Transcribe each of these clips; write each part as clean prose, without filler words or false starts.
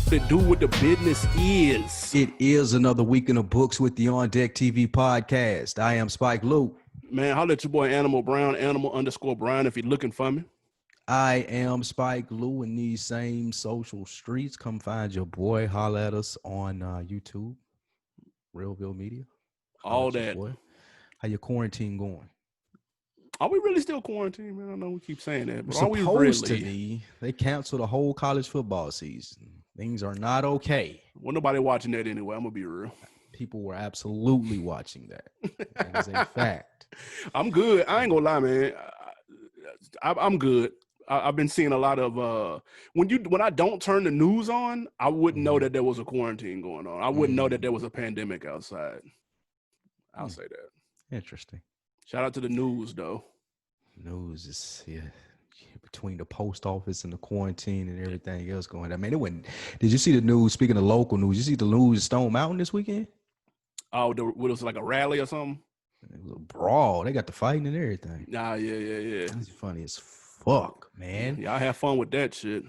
To do what the business is. It is another week in the books with the OndeckTV podcast. I am Spike Luke. Man, holla at your boy Animal Brown, Animal_Brown if you're looking for me. I am Spike Lou in these same social streets. Come find your boy. Holla at us on YouTube, Realville Media. All that. Boy. How your quarantine going? Are we really still quarantined, man? I know we keep saying that, but are we Supposed really? to be. They canceled the whole college football season. Things are not okay. Well, nobody watching that anyway. I'm gonna be real. People were absolutely watching that. That is a fact. I'm good. I ain't gonna lie, man. I'm good. I've been seeing a lot of when I don't turn the news on, I wouldn't know that there was a quarantine going on. I wouldn't know that there was a pandemic outside. I'll say that. Interesting. Shout out to the news, though. News is between the post office and the quarantine and everything else going on. I mean, it went. Did you see the news? Speaking of local news, you see the news at Stone Mountain this weekend? Oh, what was like a rally or something? It was a brawl. They got the fighting and everything. Nah, yeah. That's funny as fuck, man. Yeah, I have fun with that shit.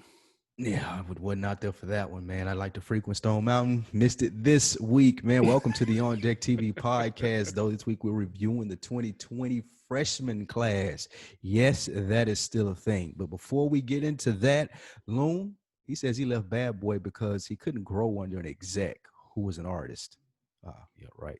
Yeah, I wasn't out there for that one, man. I like to frequent Stone Mountain. Missed it this week, man. Welcome to the OndeckTV podcast, though. This week we're reviewing the 2020 Freshman Class. Yes, that is still a thing. But before we get into that, Loon, he says he left Bad Boy because he couldn't grow under an exec who was an artist. Yeah, right.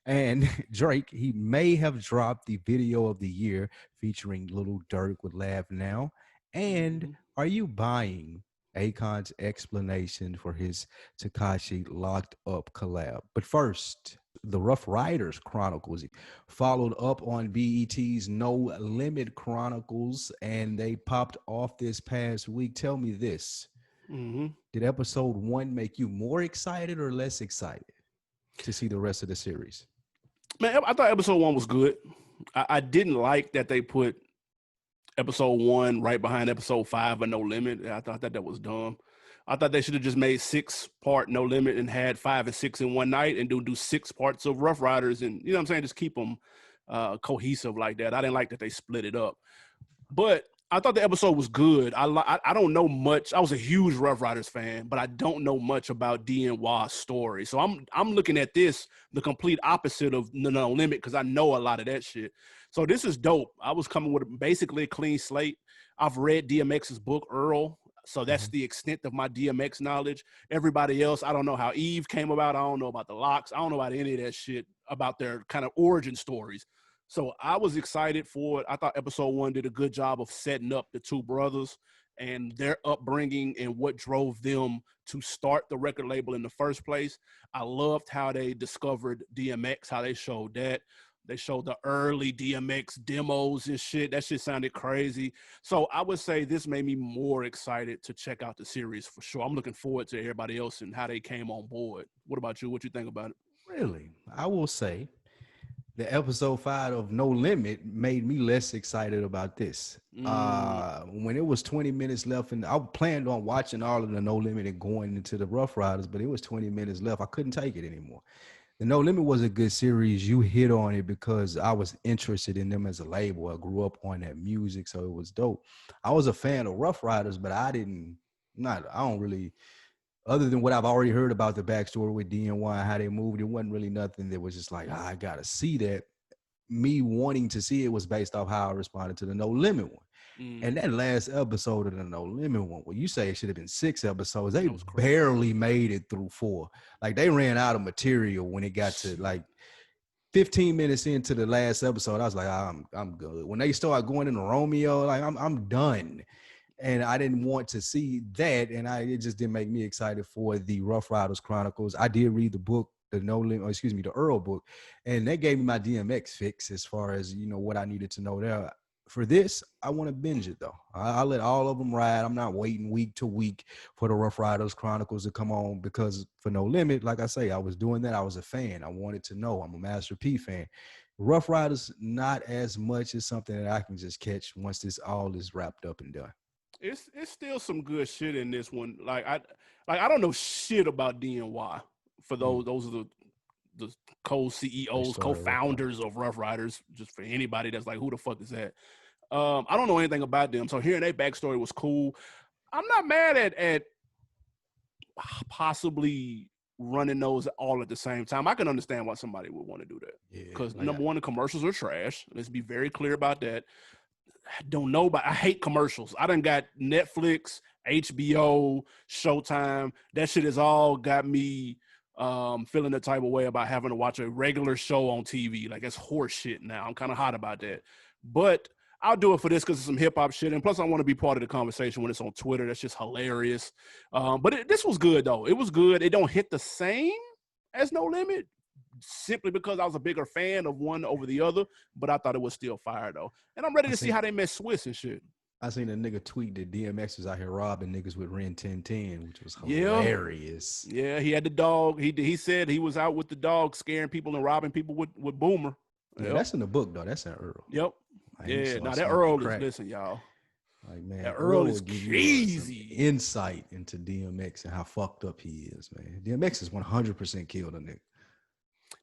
And Drake, he may have dropped the video of the year featuring Lil Durk with Laugh Now. And are you buying Akon's explanation for his Tekashi Locked Up collab? But first, the Ruff Ryder's Chronicles followed up on BET's No Limit Chronicles, and they popped off this past week. Tell me this. Did episode 1 make you more excited or less excited to see the rest of the series? Man, I thought episode 1 was good. I didn't like that they put episode 1 right behind episode 5 of No Limit. I thought that was dumb. I thought they should have just made 6-part No Limit and had 5 and 6 in one night and do 6 parts of Ruff Ryders, and you know what I'm saying, just keep them cohesive like that. I didn't like that they split it up, but I thought the episode was good. I don't know much. I was a huge Ruff Ryders fan, but I don't know much about DNY's story. So I'm looking at this the complete opposite of No Limit because I know a lot of that shit. So this is dope. I was coming with basically a clean slate. I've read DMX's book Earl, so that's the extent of my DMX knowledge. Everybody else, I don't know how Eve came about. I don't know about the Locks. I don't know about any of that shit about their kind of origin stories. So I was excited for it. I thought episode 1 did a good job of setting up the two brothers and their upbringing and what drove them to start the record label in the first place. I loved how they discovered DMX, how they showed that. They showed the early DMX demos and shit. That shit sounded crazy. So I would say this made me more excited to check out the series for sure. I'm looking forward to everybody else and how they came on board. What about you? What you think about it? Really? I will say the episode 5 of No Limit made me less excited about this. When it was 20 minutes left, and I planned on watching all of the No Limit and going into the Ruff Ryders, but it was 20 minutes left. I couldn't take it anymore. The No Limit was a good series. You hit on it because I was interested in them as a label. I grew up on that music, so it was dope. I was a fan of Ruff Ryders, but I don't really, other than what I've already heard about the backstory with DNY and how they moved, it wasn't really nothing that was just like, I got to see that. Me wanting to see it was based off how I responded to the No Limit one. And that last episode of the No Limit one, well, you say it should have been 6 episodes. They barely made it through 4. Like, they ran out of material when it got to like 15 minutes into the last episode. I was like, I'm good. When they started going into Romeo, like I'm done. And I didn't want to see that, and it just didn't make me excited for the Ruff Ryders Chronicles. I did read the book, the Earl book, and they gave me my DMX fix as far as, what I needed to know there. For this, I want to binge it, though. I let all of them ride. I'm not waiting week to week for the Ruff Ryders Chronicles to come on, because for No Limit, like I say, I was doing that. I was a fan. I wanted to know. I'm a Master P fan. Ruff Ryders, not as much as something that I can just catch once this all is wrapped up and done. It's still some good shit in this one. I don't know shit about DNY. For those are the co-CEOs, co-founders of Ruff Ryders. Just for anybody that's like, who the fuck is that? I don't know anything about them. So hearing their backstory was cool. I'm not mad at possibly running those all at the same time. I can understand why somebody would want to do that. Because number one, the commercials are trash. Let's be very clear about that. I don't know, but I hate commercials. I done got Netflix, HBO, Showtime. That shit has all got me feeling the type of way about having to watch a regular show on TV. Like, that's horse shit now. I'm kind of hot about that. But I'll do it for this because it's some hip-hop shit. And plus, I want to be part of the conversation when it's on Twitter. That's just hilarious. But this was good, though. It was good. It don't hit the same as No Limit, simply because I was a bigger fan of one over the other, but I thought it was still fire, though. And I'm ready to see how they met Swiss and shit. I seen a nigga tweet that DMX was out here robbing niggas with Ren 1010, which was hilarious. Yeah, he had the dog. He said he was out with the dog scaring people and robbing people with Boomer. Yeah, that's in the book, though. That's in Earl. Yep. Yeah, now that Earl is, listen, y'all. Like, man, that Earl is crazy. Insight into DMX and how fucked up he is, man. DMX is 100% killed a nigga.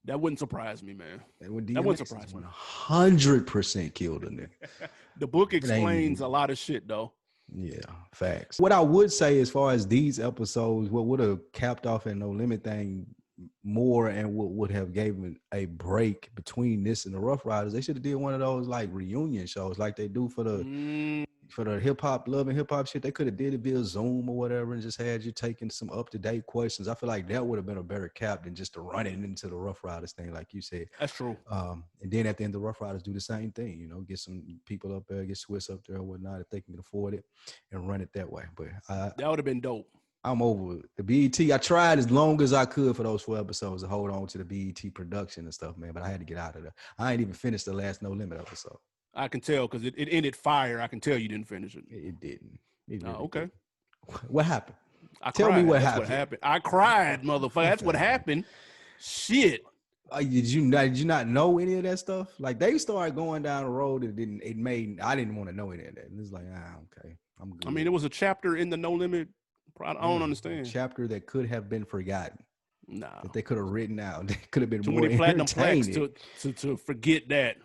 That wouldn't surprise me, man. That wouldn't surprise me. 100% killed a nigga. The book explains a lot of shit, though. Yeah, facts. What I would say as far as these episodes, what would have capped off in No Limit thing more and what would have given a break between this and the Ruff Ryders, they should have did one of those like reunion shows like they do for the hip hop, love and hip hop shit. They could have did it via Zoom or whatever and just had you taking some up-to-date questions. I feel like that would have been a better cap than just to run it into the Ruff Ryders thing, like you said. That's true. And then at the end, the Ruff Ryders do the same thing, you know, get some people up there, get Swiss up there or whatnot if they can afford it and run it that way. But that would have been dope. I'm over the BET. I tried as long as I could for those 4 episodes to hold on to the BET production and stuff, man, but I had to get out of there. I ain't even finished the last No Limit episode. I can tell because it ended fire. I can tell you didn't finish it. It didn't. It really okay. Didn't. What happened? Tell me what happened. I cried, motherfucker. That's what happened. Shit. Did you not know any of that stuff? Like, they started going down the road and I didn't want to know any of that. And it's like, okay, I'm good. I mean, it was a chapter in the No Limit. I don't understand. A chapter that could have been forgotten. Nah. That they could have written out. They could have been too more many platinum plaques to forget that.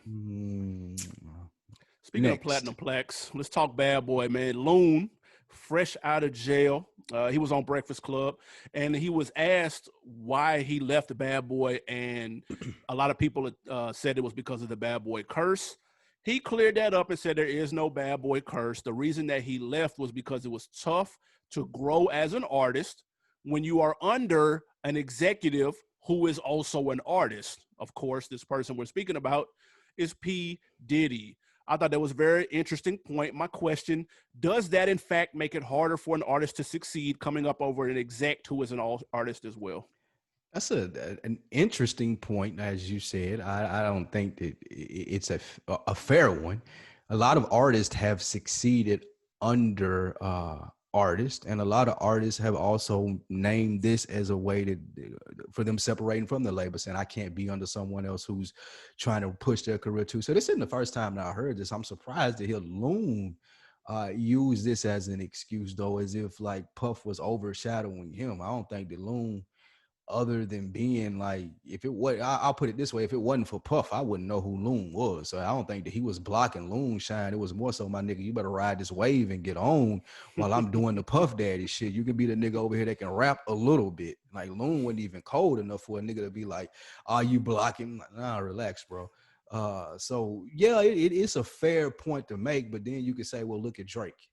Speaking of platinum plaques, let's talk Bad Boy, man. Loon, fresh out of jail. He was on Breakfast Club, and he was asked why he left the Bad Boy, and a lot of people said it was because of the Bad Boy curse. He cleared that up and said there is no Bad Boy curse. The reason that he left was because it was tough to grow as an artist when you are under an executive who is also an artist. Of course, this person we're speaking about is P. Diddy. I thought that was a very interesting point. My question, does that in fact make it harder for an artist to succeed coming up over an exec who is an artist as well? That's an interesting point, as you said. I don't think that it's a fair one. A lot of artists have succeeded under artists, and a lot of artists have also named this as a way for them separating from the label, saying I can't be under someone else who's trying to push their career too. So this isn't the first time that I heard this. I'm surprised to hear Loon use this as an excuse, though, as if like Puff was overshadowing him. I don't think that Loon, other than being like, I'll put it this way, if it wasn't for Puff, I wouldn't know who Loon was. So I don't think that he was blocking Loon shine. It was more so, my nigga, you better ride this wave and get on while I'm doing the Puff Daddy shit. You can be the nigga over here that can rap a little bit. Like, Loon wasn't even cold enough for a nigga to be like, are you blocking? Like, nah, relax, bro. So yeah, it is a fair point to make, but then you could say, well, look at Drake,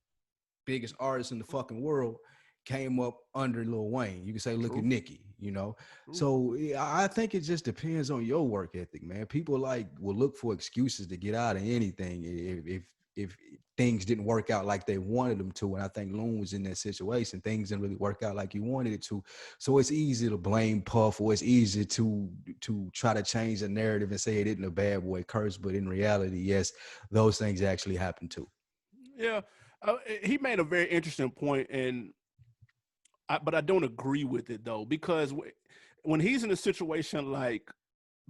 biggest artist in the fucking world, came up under Lil Wayne. You can say, look at Nicki, you know? So I think it just depends on your work ethic, man. People will look for excuses to get out of anything if things didn't work out like they wanted them to. And I think Loon was in that situation. Things didn't really work out like he wanted it to. So it's easy to blame Puff, or it's easy to try to change the narrative and say it isn't a Bad Boy curse. But in reality, yes, those things actually happen too. Yeah. He made a very interesting point, but I don't agree with it, though, because when he's in a situation like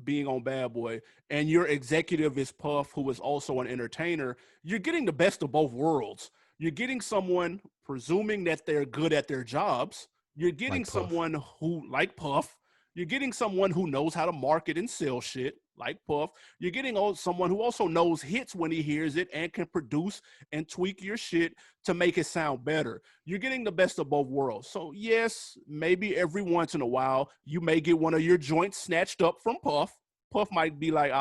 being on Bad Boy and your executive is Puff, who is also an entertainer, you're getting the best of both worlds. You're getting someone presuming that they're good at their jobs. You're getting someone who, like Puff, You're getting someone who knows how to market and sell shit like Puff. You're getting someone who also knows hits when he hears it and can produce and tweak your shit to make it sound better. You're getting the best of both worlds. So yes, maybe every once in a while, you may get one of your joints snatched up from Puff. Puff might be like,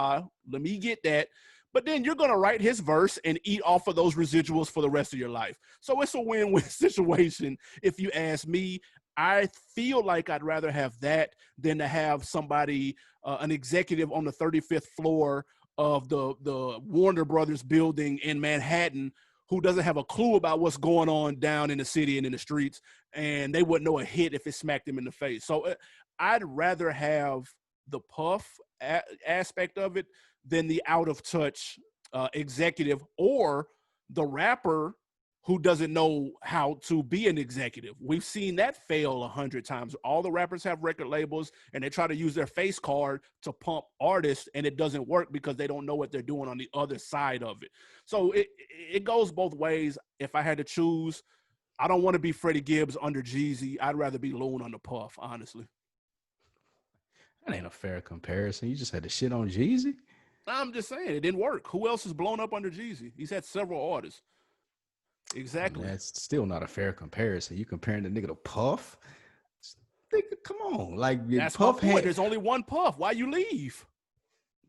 let me get that. But then you're going to write his verse and eat off of those residuals for the rest of your life. So it's a win-win situation. If you ask me, I feel like I'd rather have that than to have somebody, an executive on the 35th floor of the Warner Brothers building in Manhattan who doesn't have a clue about what's going on down in the city and in the streets, and they wouldn't know a hit if it smacked them in the face. So I'd rather have the Puff aspect of it than the out of touch executive or the rapper who doesn't know how to be an executive. We've seen that fail 100 times. All the rappers have record labels and they try to use their face card to pump artists, and it doesn't work because they don't know what they're doing on the other side of it. So it goes both ways. If I had to choose, I don't want to be Freddie Gibbs under Jeezy. I'd rather be Loon under Puff, honestly. That ain't a fair comparison. You just had to shit on Jeezy? I'm just saying, it didn't work. Who else is blown up under Jeezy? He's had several artists. Exactly. That's still not a fair comparison. You comparing the nigga to Puff? Nigga, come on. Like, that's Puff my point. There's only one Puff. Why you leave?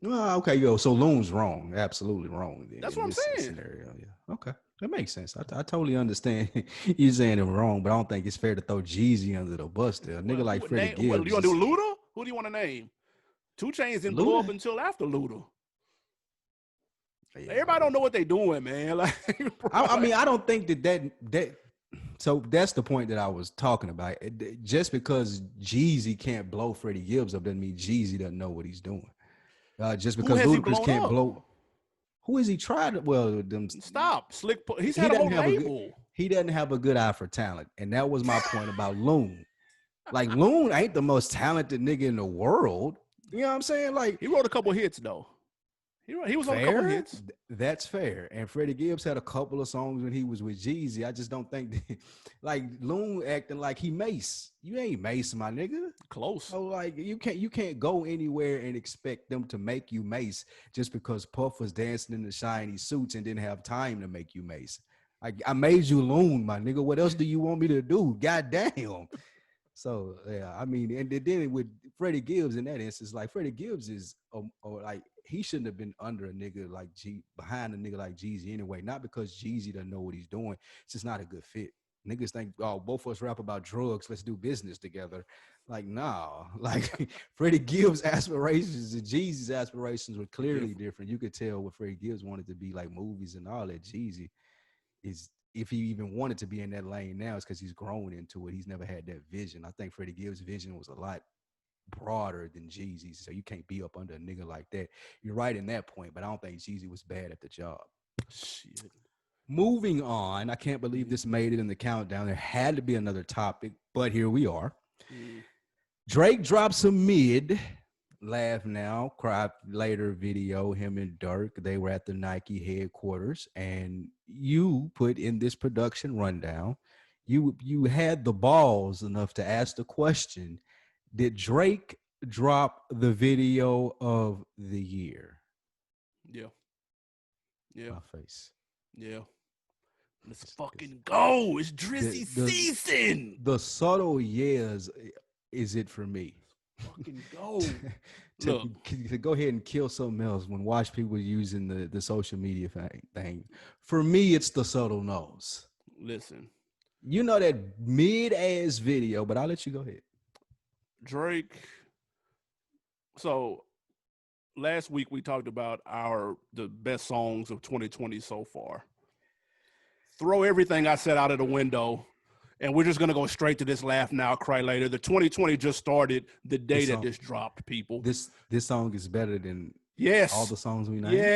Well, okay, so Loon's wrong. Absolutely wrong. That's what I'm saying. Scenario. Yeah. Okay. That makes sense. I totally understand you saying it wrong, but I don't think it's fair to throw Jeezy under the bus there. A nigga like Freddie Gibbs. What, you want to do Luda? Who do you want to name? 2 Chainz didn't blow up until after Luda. Yeah. Everybody don't know what they doing, man. Like, I mean, I don't think that. So that's the point that I was talking about. Just because Jeezy can't blow Freddie Gibbs up doesn't mean Jeezy doesn't know what he's doing. Just because Ludacris can't blow. Who has he tried to? Well, stop. Slick. He's had a whole label. He doesn't have a good eye for talent, and that was my point about Loon. Like, Loon ain't the most talented nigga in the world. You know what I'm saying? Like, he wrote a couple hits though. He was on a couple hits. That's fair. And Freddie Gibbs had a couple of songs when he was with Jeezy. I just don't think like Loon acting like he Mace. You ain't Mace, my nigga. Close. So like you can't go anywhere and expect them to make you Mace just because Puff was dancing in the shiny suits and didn't have time to make you Mace. I made you Loon, my nigga. What else do you want me to do? God damn. So yeah, I mean, and then with Freddie Gibbs in that instance, like Freddie Gibbs is like he shouldn't have been under a nigga like behind a nigga like Jeezy anyway. Not because Jeezy doesn't know what he's doing. It's just not a good fit. Niggas think, oh, both of us rap about drugs. Let's do business together. Like, nah. Like Freddie Gibbs' aspirations and Jeezy's aspirations were clearly different. You could tell what Freddie Gibbs wanted to be like movies and all that. Jeezy is, if he even wanted to be in that lane now, it's because he's grown into it. He's never had that vision. I think Freddie Gibbs' vision was a lot broader than Jeezy's, so you can't be up under a nigga like that. You're right in that point, but I don't think Jeezy was bad at the job. Shit. Moving on, I can't believe this made it in the countdown. There had to be another topic, but here we are. Drake drops a mid, laugh now, cry later video, him and Dirk. They were at the Nike headquarters, and you put in this production rundown, you had the balls enough to ask the question, did Drake drop the video of the year? Yeah. My face. Yeah. Let's fucking go. It's Drizzy season. The subtle yes is it for me. Fucking go. to go ahead and kill something else when watch people using the social media thing. For me, it's the subtle no's. Listen. You know that mid-ass video, but I'll let you go ahead. Drake. So last week we talked about the best songs of 2020 so far. Throw everything I said out of the window, and we're just gonna go straight to this laugh now, cry later. The 2020 just started the day that this dropped, people. This song is better than all the songs we named. Yes.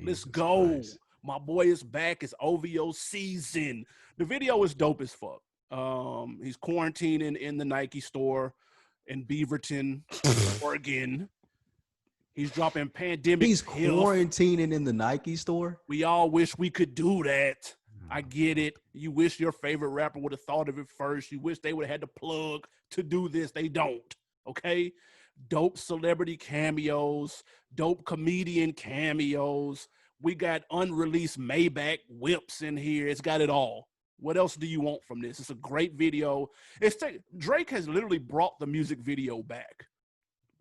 Let's go. Christ. My boy is back. It's OVO season. The video is dope as fuck. He's quarantining in the Nike store in Beaverton, Oregon. He's dropping pandemic. He's quarantining in the Nike store. We all wish we could do that. I get it. You wish your favorite rapper would have thought of it first. You wish they would have had the plug to do this. They don't. Okay? Dope celebrity cameos, dope comedian cameos. We got unreleased Maybach whips in here. It's got it all. What else do you want from this? It's a great video. Drake has literally brought the music video back.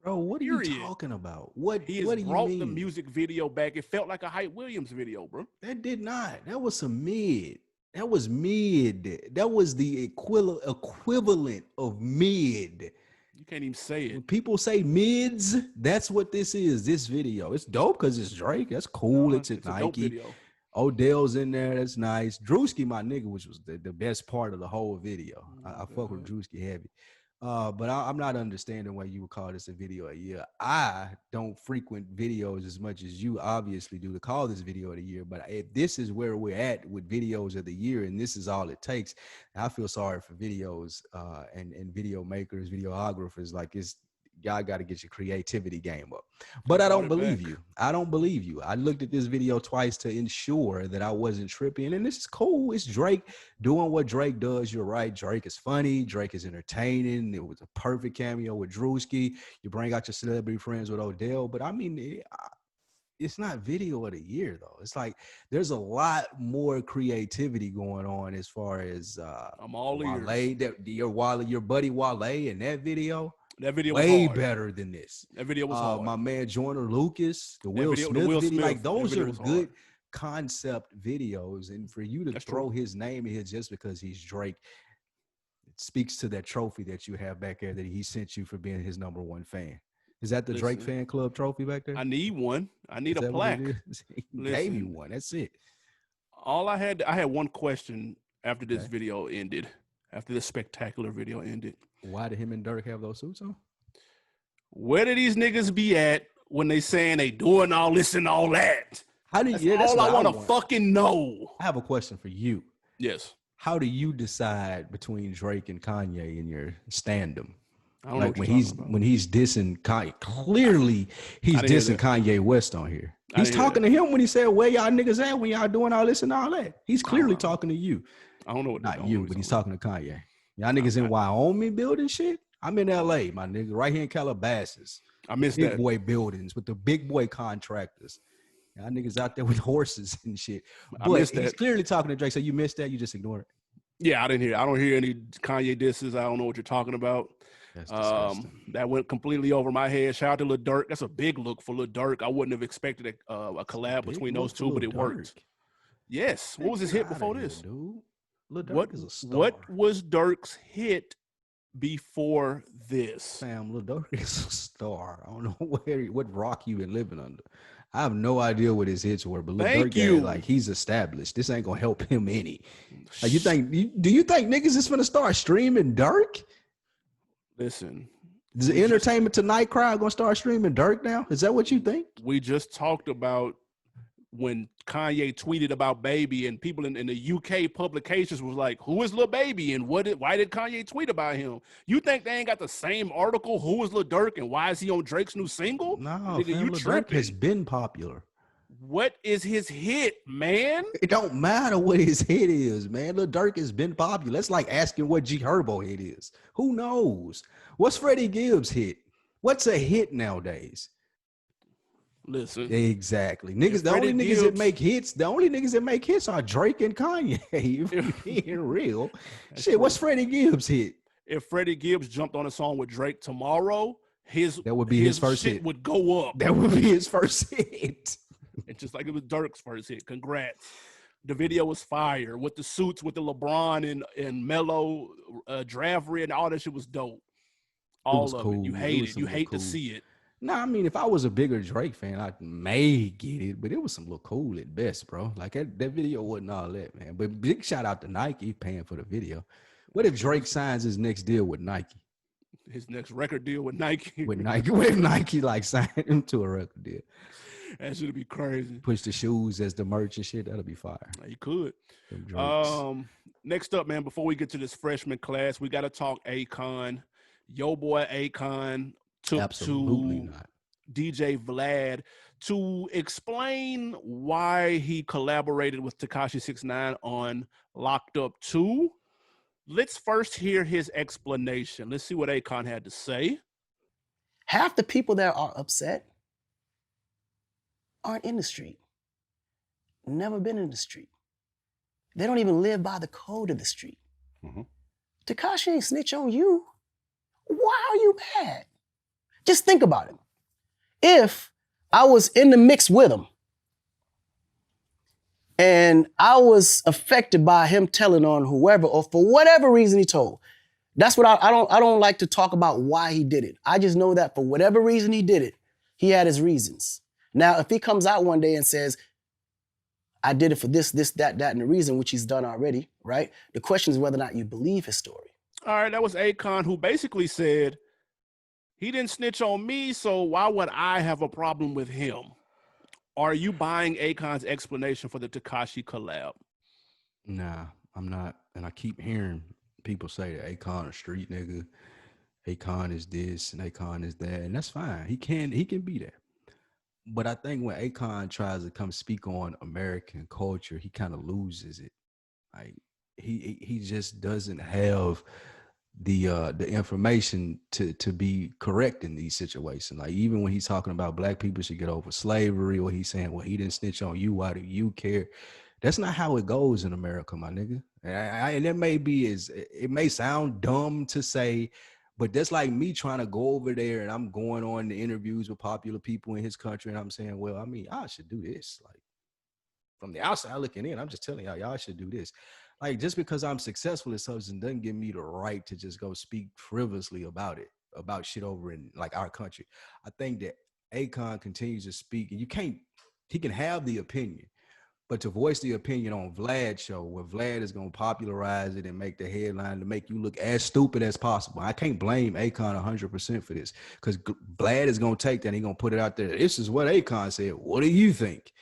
Bro, what are you talking about? What do you mean? He has brought the music video back. It felt like a Hype Williams video, bro. That did not. That was some mid. That was mid. That was the equivalent of mid. You can't even say it. When people say mids, that's what this is, this video. It's dope because it's Drake. That's cool. It's a Nike. Odell's in there. That's nice. Drewski, my nigga, which was the best part of the whole video. I fuck with Drewski heavy. But I'm not understanding why you would call this a video a year. I don't frequent videos as much as you obviously do to call this video of the year. But if this is where we're at with videos of the year and this is all it takes, I feel sorry for videos and video makers, videographers. Like y'all got to get your creativity game up. But I don't believe you. I don't believe you. I looked at this video twice to ensure that I wasn't tripping. And this is cool. It's Drake doing what Drake does. You're right. Drake is funny. Drake is entertaining. It was a perfect cameo with Drewski. You bring out your celebrity friends with Odell. But I mean, it's not video of the year, though. It's like there's a lot more creativity going on as far as I'm all Wale, your buddy Wale in that video. That video was way better than this. That video was hard. My man Joyner Lucas, the Will Smith video, like those are good concept videos. And for you to throw his name in here just because he's Drake, it speaks to that trophy that you have back there that he sent you for being his #1 fan. Is that the Drake fan club trophy back there? I need one. I need a plaque. He gave you one. That's it. I had one question after this video ended. After this spectacular video ended. Why did him and Dirk have those suits on? Where did these niggas be at when they saying they doing all this and all that? That's all I want to fucking know. I have a question for you. Yes. How do you decide between Drake and Kanye in your stand-em? I don't know when he's dissing Kanye. Clearly, he's dissing Kanye West on here. He's talking to him when he said, "Where y'all niggas at when y'all doing all this and all that?" He's clearly talking to you. I don't know what. Not you, but he's talking to Kanye. Y'all niggas in Wyoming building shit? I'm in LA, my nigga, right here in Calabasas. I miss that. Big boy buildings with the big boy contractors. Y'all niggas out there with horses and shit. But he's clearly talking to Drake. So you missed that? You just ignored it? Yeah, I didn't hear. I don't hear any Kanye disses. I don't know what you're talking about. That's disgusting. That went completely over my head. Shout out to Lil Durk. That's a big look for Lil Durk. I wouldn't have expected a collab between those two, but it worked. Yes. What was his hit before this? Dude. Lil Durk is a star. What was Durk's hit before this? Fam, Lil Durk is a star. I don't know what rock you been living under. I have no idea what his hits were, but Lil Durk, like he's established. This ain't gonna help him any. Like, do you think niggas is gonna start streaming Durk? Listen, is the Entertainment Tonight crowd gonna start streaming Durk now? Is that what you think? We just talked about when Kanye tweeted about Baby, and people in the UK publications was like, "Who is Lil Baby, and why did Kanye tweet about him?" You think they ain't got the same article? Who is Lil Durk, and why is he on Drake's new single? No, nigga, you Lil Durk has been popular. What is his hit, man? It don't matter what his hit is, man. Lil Durk has been popular. That's like asking what G Herbo hit is. Who knows? What's Freddie Gibbs' hit? What's a hit nowadays? Listen, exactly. Niggas, the only niggas that make hits are Drake and Kanye. If being real. Shit, what's Freddie Gibbs' hit? If Freddie Gibbs jumped on a song with Drake tomorrow, that would be his first hit. Would go up. That would be his first hit. It's just like it was Durk's first hit. Congrats. The video was fire with the suits, with the LeBron and Melo Dravery, and all that shit was dope. All of it. You hate it. You hate to see it. Nah, I mean, if I was a bigger Drake fan, I may get it, but it was some little cool at best, bro. Like that video wasn't all that, man. But big shout out to Nike paying for the video. What if Drake signs his next deal with Nike? His next record deal with Nike? With Nike. What if Nike like signed him to a record deal? That should be crazy. Push the shoes as the merch and shit. That'll be fire. You could. Next up, man, before we get to this freshman class, we got to talk Akon. Yo boy Akon took Absolutely not. DJ Vlad To explain why he collaborated with Tekashi 6ix9ine on Locked Up 2, let's first hear his explanation. Let's see what Akon had to say. Half the people that are upset aren't in the street, never been in the street. They don't even live by the code of the street. Tekashi ain't snitch on you. Why are you mad? Just think about it. If I was in the mix with him and I was affected by him telling on whoever or for whatever reason he told, that's what I don't like to talk about why he did it. I just know that for whatever reason he did it, he had his reasons. Now, if he comes out one day and says, I did it for this, that, and the reason, which he's done already, right? The question is whether or not you believe his story. All right, that was Akon, who basically said, he didn't snitch on me, so why would I have a problem with him? Are you buying Akon's explanation for the Tekashi collab? Nah, I'm not. And I keep hearing people say that Akon a street nigga, Akon is this and Akon is that, and that's fine. He can be that. But I think when Akon tries to come speak on American culture, he kind of loses it. Like he just doesn't have the information to be correct in these situations. Like even when he's talking about black people should get over slavery, or he's saying, well, he didn't snitch on you, why do you care? That's not how it goes in America, my nigga. And it may sound dumb to say, but that's like me trying to go over there and I'm going on the interviews with popular people in his country and I'm saying, well, I mean, I should do this. Like from the outside looking in, I'm just telling y'all should do this. Like just because I'm successful at something doesn't give me the right to just go speak frivolously about it, about shit over in like our country. I think that Akon continues to speak and he can have the opinion, but to voice the opinion on Vlad's show, where Vlad is going to popularize it and make the headline to make you look as stupid as possible. I can't blame Akon 100% for this because Vlad is going to take that and he's going to put it out there. This is what Akon said. What do you think?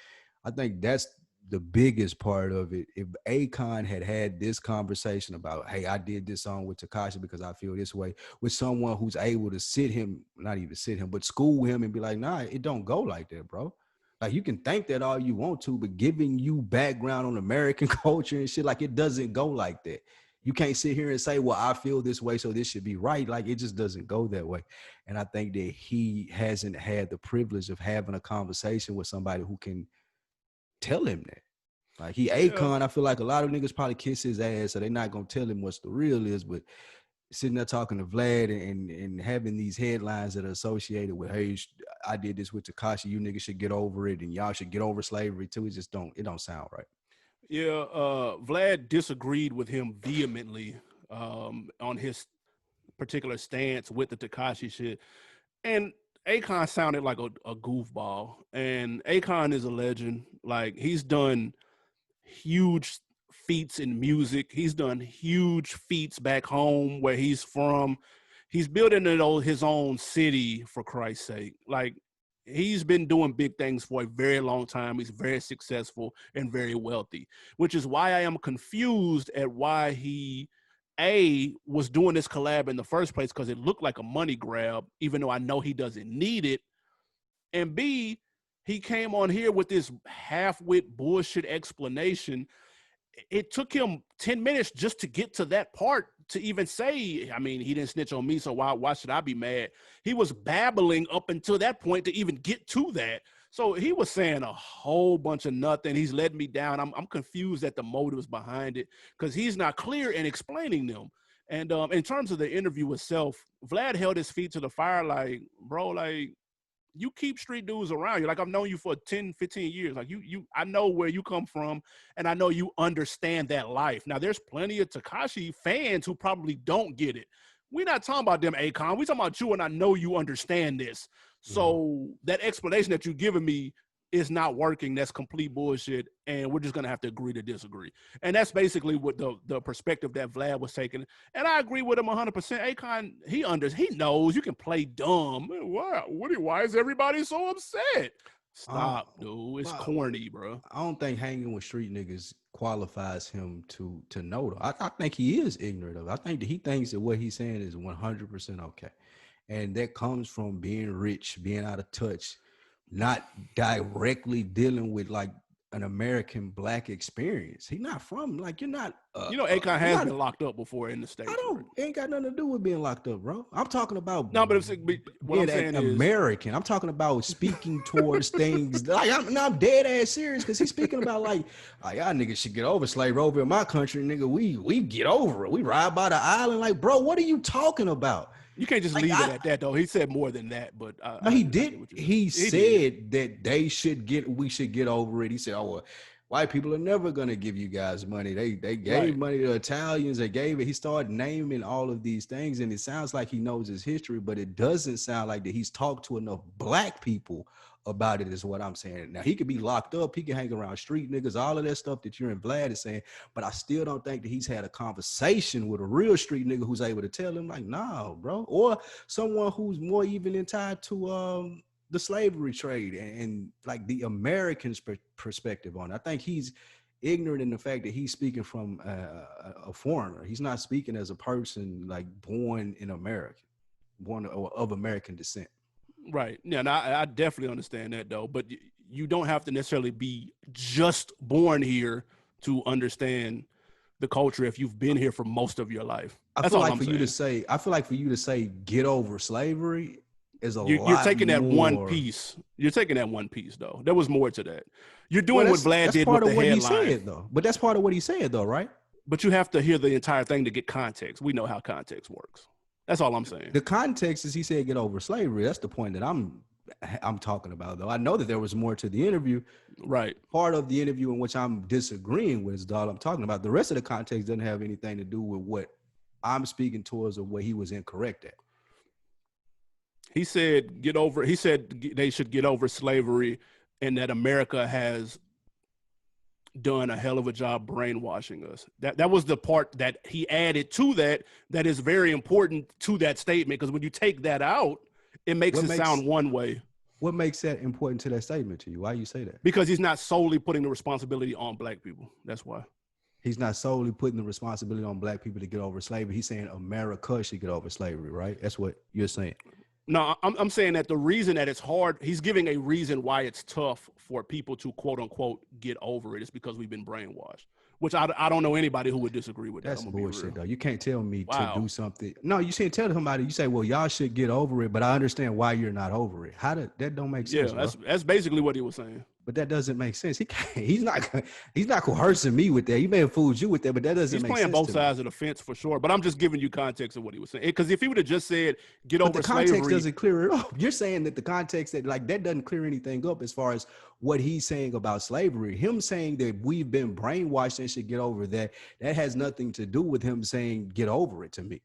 I think that's the biggest part of it. If Akon had this conversation about, hey, I did this song with Tekashi because I feel this way, with someone who's able to not even sit him, but school him and be like, nah, it don't go like that, bro. Like you can think that all you want to, but giving you background on American culture and shit, like it doesn't go like that. You can't sit here and say, well, I feel this way, so this should be right. Like it just doesn't go that way. And I think that he hasn't had the privilege of having a conversation with somebody who can tell him that. Like Akon, I feel like a lot of niggas probably kiss his ass, so they're not gonna tell him what's the real is, but sitting there talking to Vlad and having these headlines that are associated with, hey, I did this with Tekashi, you niggas should get over it and y'all should get over slavery too. It don't sound right. Yeah, Vlad disagreed with him vehemently on his particular stance with the Tekashi shit. And Akon sounded like a goofball. And Akon is a legend. Like he's done huge feats in music. He's done huge feats back home where he's from. He's building his own city, for Christ's sake. Like he's been doing big things for a very long time. He's very successful and very wealthy, which is why I am confused at why he was doing this collab in the first place, because it looked like a money grab, even though I know he doesn't need it. And B, he came on here with this half-wit bullshit explanation. It took him 10 minutes just to get to that part to even say, I mean, he didn't snitch on me, so why should I be mad? He was babbling up until that point to even get to that. So he was saying a whole bunch of nothing. He's letting me down. I'm confused at the motives behind it because he's not clear in explaining them. And in terms of the interview itself, Vlad held his feet to the fire like, bro, like, you keep street dudes around you. Like I've known you for 10, 15 years. Like I know where you come from and I know you understand that life. Now there's plenty of Tekashi fans who probably don't get it. We're not talking about them, Akon. We're talking about you, and I know you understand this. So that explanation that you're giving me is not working. That's complete bullshit. And we're just going to have to agree to disagree. And that's basically what the perspective that Vlad was taking. And I agree with him 100%. Akon, he knows you can play dumb. Why is everybody so upset? Stop, dude. It's corny, bro. I don't think hanging with street niggas qualifies him to know. I think he is ignorant of it. I think that he thinks that what he's saying is 100% okay. And that comes from being rich, being out of touch not directly dealing with like an American black experience. He not from like you're not. Akon has been locked up before in the States. It ain't got nothing to do with being locked up, bro. I'm talking about no, but what I'm saying is American. I'm talking about speaking towards things like I'm dead ass serious because he's speaking about like y'all niggas should get over slavery over in my country, nigga. We get over it. We ride by the island, like, bro. What are you talking about? You can't just leave it at that, though. He said more than that, but no, he did. He said that we should get over it. He said, "Oh, well, white people are never gonna give you guys money. They gave money to Italians. They gave it." He started naming all of these things, and it sounds like he knows his history, but it doesn't sound like that he's talked to enough black people about it. Is what I'm saying. Now he could be locked up. He can hang around street niggas. All of that stuff that you're and Vlad is saying, but I still don't think that he's had a conversation with a real street nigga who's able to tell him like, "Nah, bro," or someone who's more even tied to the slavery trade and like the American's perspective on it. I think he's ignorant in the fact that he's speaking from a foreigner. He's not speaking as a person like born in America, born or of American descent. Right. Yeah, and I definitely understand that, though. But you don't have to necessarily be just born here to understand the culture if you've been here for most of your life. I feel like for you to say get over slavery is you're taking that one piece. You're taking that one piece, though. There was more to that. You're doing what Vlad did with the headline. He said, though. But that's part of what he said, though, right? But you have to hear the entire thing to get context. We know how context works. That's all I'm saying. The context is he said get over slavery. That's the point that I'm talking about, though. I know that there was more to the interview. Right. Part of the interview in which I'm disagreeing with is all I'm talking about. The rest of the context doesn't have anything to do with what I'm speaking towards or what he was incorrect at. He said they should get over slavery and that America has done a hell of a job brainwashing us. That was the part that he added to that is very important to that statement, because when you take that out, it makes it sound one way. What makes that important to that statement to you? Why you say that? Because he's not solely putting the responsibility on black people. That's why. He's not solely putting the responsibility on black people to get over slavery. He's saying America should get over slavery, right? That's what you're saying. No, I'm saying that the reason that it's hard, he's giving a reason why it's tough for people to quote unquote get over it is because we've been brainwashed, which I don't know anybody who would disagree with that. That's bullshit, though. You can't tell me to do something. No, you can't tell somebody. You say, well, y'all should get over it, but I understand why you're not over it. That don't make sense. Yeah, that's basically what he was saying. But that doesn't make sense. He's not coercing me with that. He may have fooled you with that, but that doesn't make sense. He's playing both sides of the fence for sure. But I'm just giving you context of what he was saying. Because if he would have just said get over slavery, the context doesn't clear it up. You're saying that the context that doesn't clear anything up as far as what he's saying about slavery. Him saying that we've been brainwashed and should get over that has nothing to do with him saying get over it to me.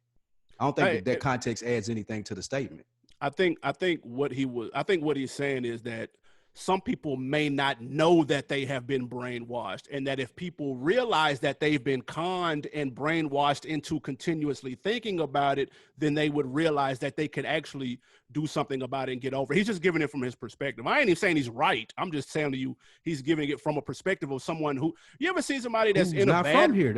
I don't think that context adds anything to the statement. I think what he's saying is that some people may not know that they have been brainwashed, and that if people realize that they've been conned and brainwashed into continuously thinking about it, then they would realize that they could actually do something about it and get over it. He's just giving it from his perspective. I ain't even saying he's right. I'm just saying to you, he's giving it from a perspective of someone who, you ever see somebody that's in not a bad... from here.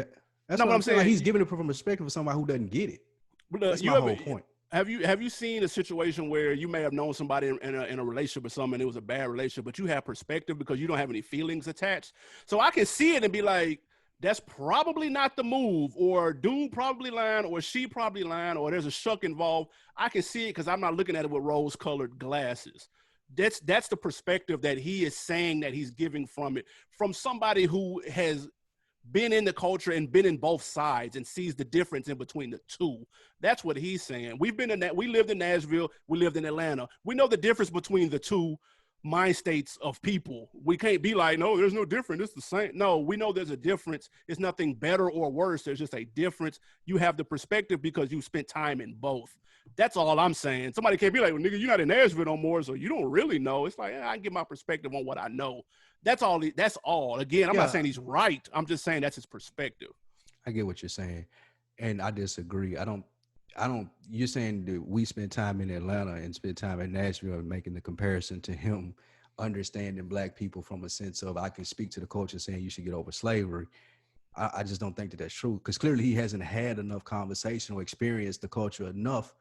That's what I'm saying. Like, he's giving it from a perspective of somebody who doesn't get it. That's my whole point. Have you seen a situation where you may have known somebody in a relationship or something, and it was a bad relationship, but you have perspective because you don't have any feelings attached? So I can see it and be like, that's probably not the move, or dude probably lying, or she probably lying, or there's a shuck involved. I can see it because I'm not looking at it with rose-colored glasses. That's the perspective that he is saying that he's giving from it, from somebody who has been in the culture and been in both sides and sees the difference in between the two. That's what he's saying. We lived in Nashville, we lived in Atlanta. We know the difference between the two mind states of people. We can't be like, no, there's no difference, it's the same. No, we know there's a difference. It's nothing better or worse. There's just a difference. You have the perspective because you spent time in both. That's all I'm saying. Somebody can't be like, well, nigga, you're not in Nashville no more, so you don't really know. It's like, I can get my perspective on what I know. That's all. Again, I'm not saying he's right. I'm just saying that's his perspective. I get what you're saying, and I disagree. I don't. You're saying that we spend time in Atlanta and spend time in Nashville, and making the comparison to him understanding black people from a sense of I can speak to the culture saying you should get over slavery. I just don't think that that's true, because clearly he hasn't had enough conversation or experienced the culture enough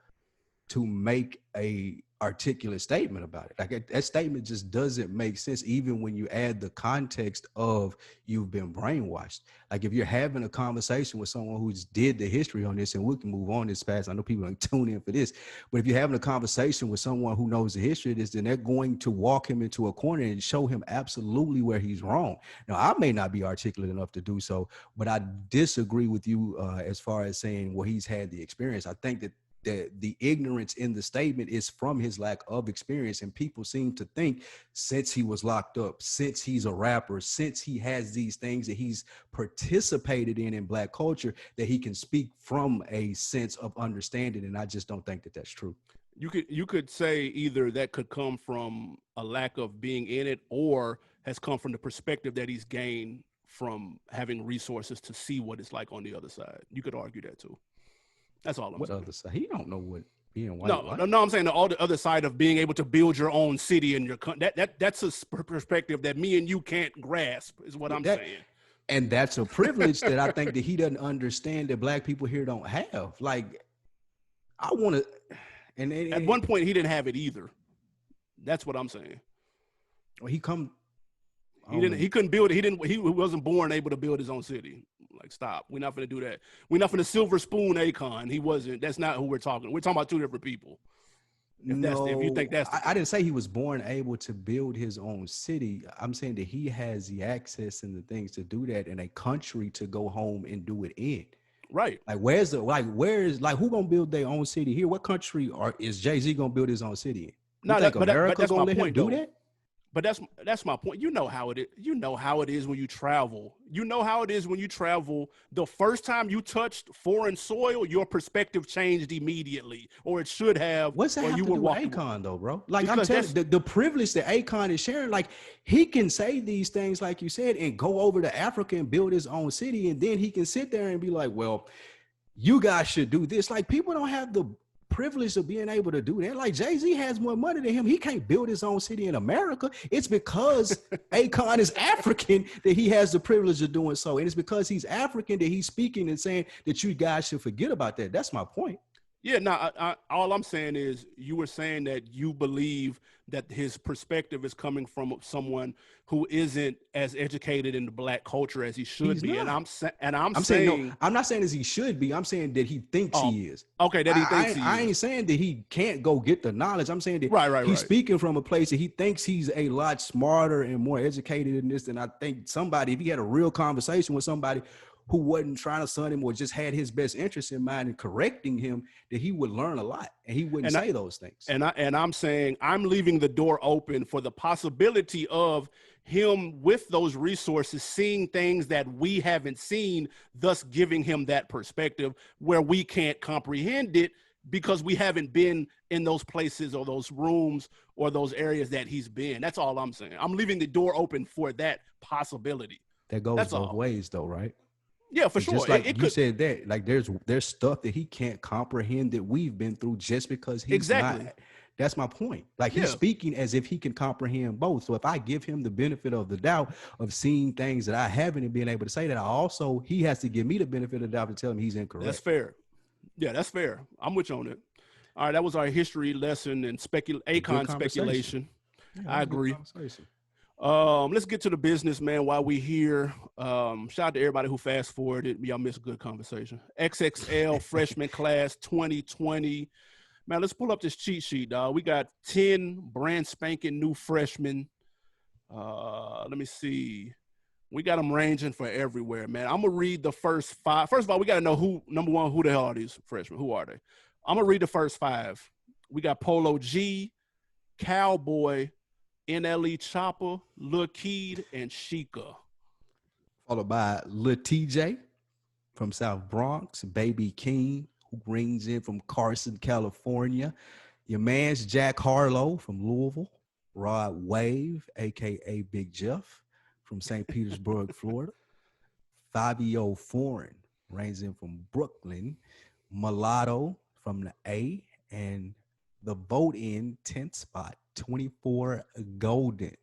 to make a articulate statement about it. Like that statement just doesn't make sense, even when you add the context of you've been brainwashed. Like if you're having a conversation with someone who's did the history on this, and we can move on this fast. I know people don't tune in for this, but if you're having a conversation with someone who knows the history of this, then they're going to walk him into a corner and show him absolutely where he's wrong. Now, I may not be articulate enough to do so, but I disagree with you as far as saying, well, he's had the experience. I think that the ignorance in the statement is from his lack of experience. And people seem to think since he was locked up, since he's a rapper, since he has these things that he's participated in Black culture, that he can speak from a sense of understanding. And I just don't think that that's true. You could say either that could come from a lack of being in it, or has come from the perspective that he's gained from having resources to see what it's like on the other side. You could argue that too. That's all I'm saying. What other side? He don't know what being white. No. I'm saying all the other side of being able to build your own city and your that's a perspective that me and you can't grasp. Is what I'm saying. And that's a privilege that I think that he doesn't understand that Black people here don't have. Like, I want to. And at one point he didn't have it either. That's what I'm saying. Well, he couldn't build it. He wasn't born able to build his own city. Like, stop. We're not going to do that. We're not going to silver spoon Akon. He wasn't. That's not who we're talking. We're talking about two different people. If you think that's I didn't say he was born able to build his own city. I'm saying that he has the access and the things to do that, in a country to go home and do it in. Right. Like, who gonna build their own city here? What country is Jay-Z gonna build his own city in? No, think America gonna let him do that? But that's my point. You know how it is. You know how it is when you travel. You know how it is when you travel. The first time you touched foreign soil, your perspective changed immediately, or it should have. What's that have to do with Akon, though, bro? Like, I'm telling you, the privilege that Akon is sharing, like, he can say these things, like you said, and go over to Africa and build his own city, and then he can sit there and be like, well, you guys should do this. Like, people don't have the privilege of being able to do that. Like, Jay-Z has more money than him. He can't build his own city in America. It's because Akon is African that he has the privilege of doing so. And it's because he's African that he's speaking and saying that you guys should forget about that. That's my point. Yeah, no, all I'm saying is, you were saying that you believe that his perspective is coming from someone who isn't as educated in the Black culture as he should be. And I'm saying no, I'm not saying as he should be. I'm saying that he thinks he is. Okay, that he thinks he is. I ain't saying that he can't go get the knowledge. I'm saying that he's speaking from a place that he thinks he's a lot smarter and more educated in this than I think somebody, if he had a real conversation with somebody who wasn't trying to son him or just had his best interest in mind and correcting him, that he would learn a lot and he wouldn't say those things. And I'm saying I'm leaving the door open for the possibility of him with those resources seeing things that we haven't seen, thus giving him that perspective where we can't comprehend it because we haven't been in those places or those rooms or those areas that he's been. That's all I'm saying. I'm leaving the door open for that possibility. That goes both ways though, right? Yeah, for sure. Just like you said that, like there's stuff that he can't comprehend that we've been through just because he's not. That's my point. Like he's speaking as if he can comprehend both. So if I give him the benefit of the doubt of seeing things that I haven't and being able to say that, he has to give me the benefit of the doubt to tell him he's incorrect. That's fair. Yeah, that's fair. I'm with you on it. All right, that was our history lesson and Akon speculation. Yeah, I agree. Let's get to the business, man, while we here. Shout out to everybody who fast forwarded. Y'all missed a good conversation. XXL Freshman Class 2020. Man, let's pull up this cheat sheet, dog. We got 10 brand spanking new freshmen. Let me see. We got them ranging for everywhere, man. I'm going to read the first 5. First of all, we got to know number one, who the hell are these freshmen? Who are they? I'm going to read the first 5. We got Polo G, Cowboy, NLE Chopper, Lil Keed, and Sheikah. Followed by Lil TJ from South Bronx, Baby King, who rings in from Carson, California. Your man's Jack Harlow from Louisville. Rod Wave, a.k.a. Big Jeff from St. Petersburg, Florida. Fabio Foreign reigns in from Brooklyn. Mulatto from the A. And the vote-in 10th spot, 24 Golden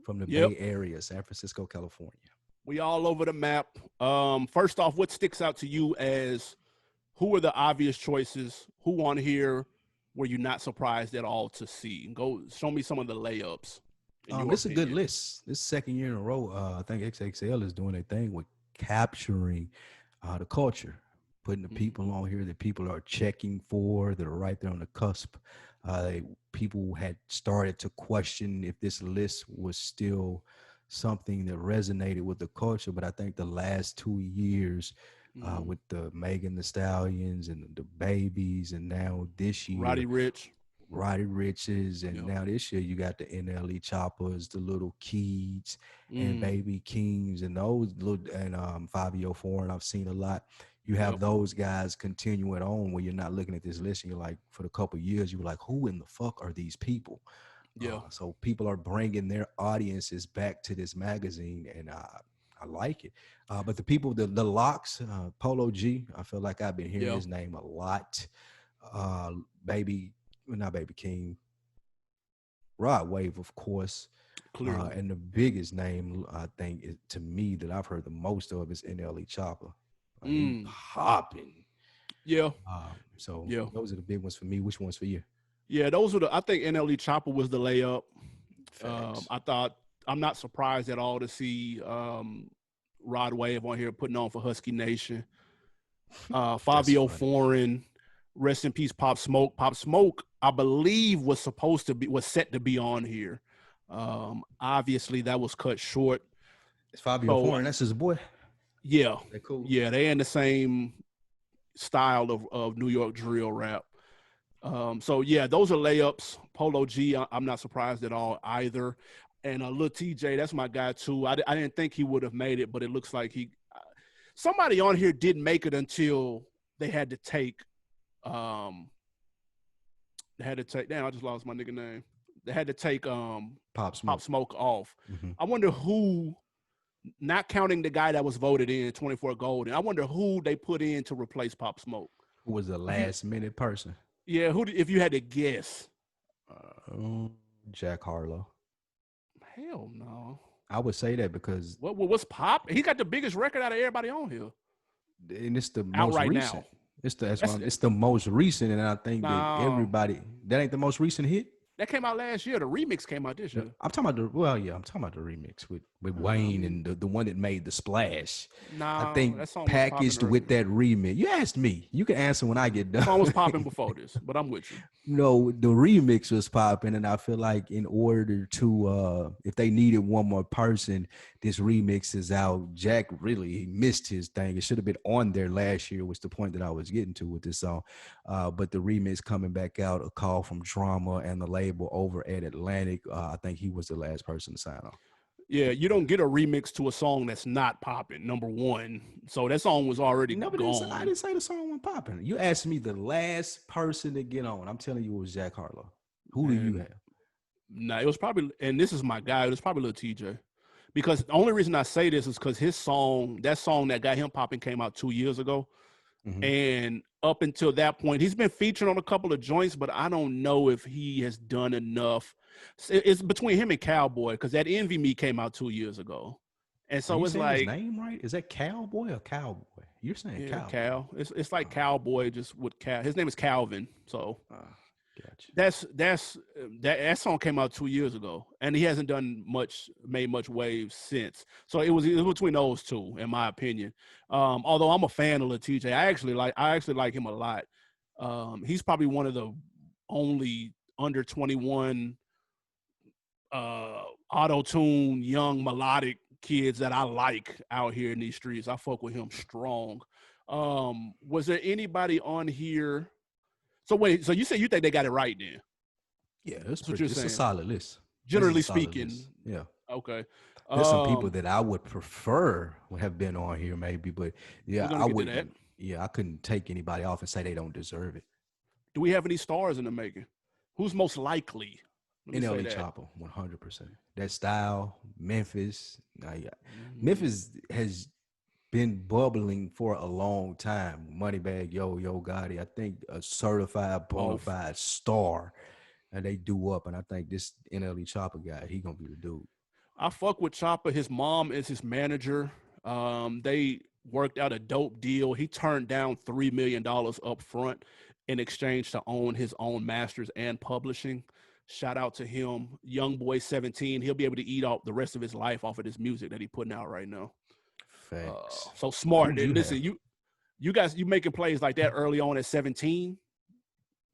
from the Bay Area, San Francisco, California. We all over the map. First off, what sticks out to you as who are the obvious choices? Who on here were you not surprised at all to see? Go show me some of the layups. It's a good list. This second year in a row, I think XXL is doing a thing with capturing the culture, putting the people on here that people are checking for, that are right there on the cusp. People had started to question if this list was still something that resonated with the culture, but I think the last 2 years with the Megan Thee Stallions and the Babies, and now this year Roddy Riches, and now this year you got the NLE Choppers, the Little Keys, and Baby Kings, and those little, and Fabio Foreign. I've seen a lot. You have those guys continuing on where you're not looking at this list and you're like, for the couple of years, you were like, who in the fuck are these people? So people are bringing their audiences back to this magazine, and I like it. But the people, the locks, Polo G, I feel like I've been hearing his name a lot. Not Baby King, Rod Wave, of course. And the biggest name, I think, to me, that I've heard the most of is NLE Chopper. Popping. Those are the big ones for me. Which ones for you? Yeah, those are I think NLE Chopper was the layup. I'm not surprised at all to see Rod Wave on here putting on for Husky Nation. Fabio Foreign, rest in peace, Pop Smoke. Pop Smoke, I believe, was set to be on here. Obviously, that was cut short. It's Fabio Foreign. That's his boy. Yeah, they're cool. Yeah, they in the same style of New York drill rap. Those are layups. Polo G, I'm not surprised at all either. And Lil TJ, that's my guy too. I didn't think he would have made it, but it looks like somebody on here didn't make it until they had to take. Damn, I just lost my nigga name. They had to take Pop Smoke off. I wonder who, not counting the guy that was voted in 24 Golden, I wonder who they put in to replace Pop Smoke. Who was the last minute person? Yeah, if you had to guess? Jack Harlow. Hell no. I would say that because what's Pop? He got the biggest record out of everybody on here, and it's the most recent. Now. It's the most recent, and I think that everybody, that ain't the most recent hit. That came out last year. The remix came out this year. I'm talking about the remix with Wayne and the one that made the splash. I think packaged with that remix. You asked me. You can answer when I get done. The song was popping before this, but I'm with you. No, the remix was popping, and I feel like in order to, if they needed one more person, this remix is out. Jack he missed his thing. It should have been on there last year, was the point that I was getting to with this song. But the remix coming back out, a call from Drama and the label over at Atlantic. I think he was the last person to sign off. Yeah, you don't get a remix to a song that's not popping, number one. So that song was already gone. I didn't say the song wasn't popping. You asked me the last person to get on. I'm telling you it was Jack Harlow. Who do you have? Nah, it was probably, and this is my guy, it was probably Lil TJ. Because the only reason I say this is because that song that got him popping came out 2 years ago. And up until that point, he's been featured on a couple of joints, but I don't know if he has done enough. It's between him and Cowboy, because that Envy Me came out 2 years ago. And so it's like, his name right? Is that Cowboy or Cowboy? You're saying Cowboy. Cal. It's like Cowboy, just with Cal. His name is Calvin. So gotcha. that song came out 2 years ago, and he hasn't made much waves since. So it was between those two, in my opinion. Although I'm a fan of Lil TJ, I actually like him a lot. He's probably one of the only under 21 auto-tune young melodic kids that I like out here in these streets. I fuck with him strong. Was there anybody on here? So wait, so you say you think they got it right then? Yeah, it's a solid list. Generally speaking. Yeah. Okay. There's some people that I would prefer would have been on here maybe, but yeah, I wouldn't. Yeah, I couldn't take anybody off and say they don't deserve it. Do we have any stars in the making? Who's most likely? NLE Chopper, 100%. That style, Memphis. Memphis has been bubbling for a long time. Moneybagg Yo Gotti. I think a certified bona fide star, and they do up. And I think this NLE Chopper guy, he gonna be the dude. I fuck with Chopper. His mom is his manager. They worked out a dope deal. He turned down $3 million up front. in exchange to own his own masters and publishing. Shout out to him. Young boy 17. He'll be able to eat out the rest of his life off of this music that he's putting out right now. Facts. So smart. Who'd you Listen, have? you guys, you making plays like that early on at 17.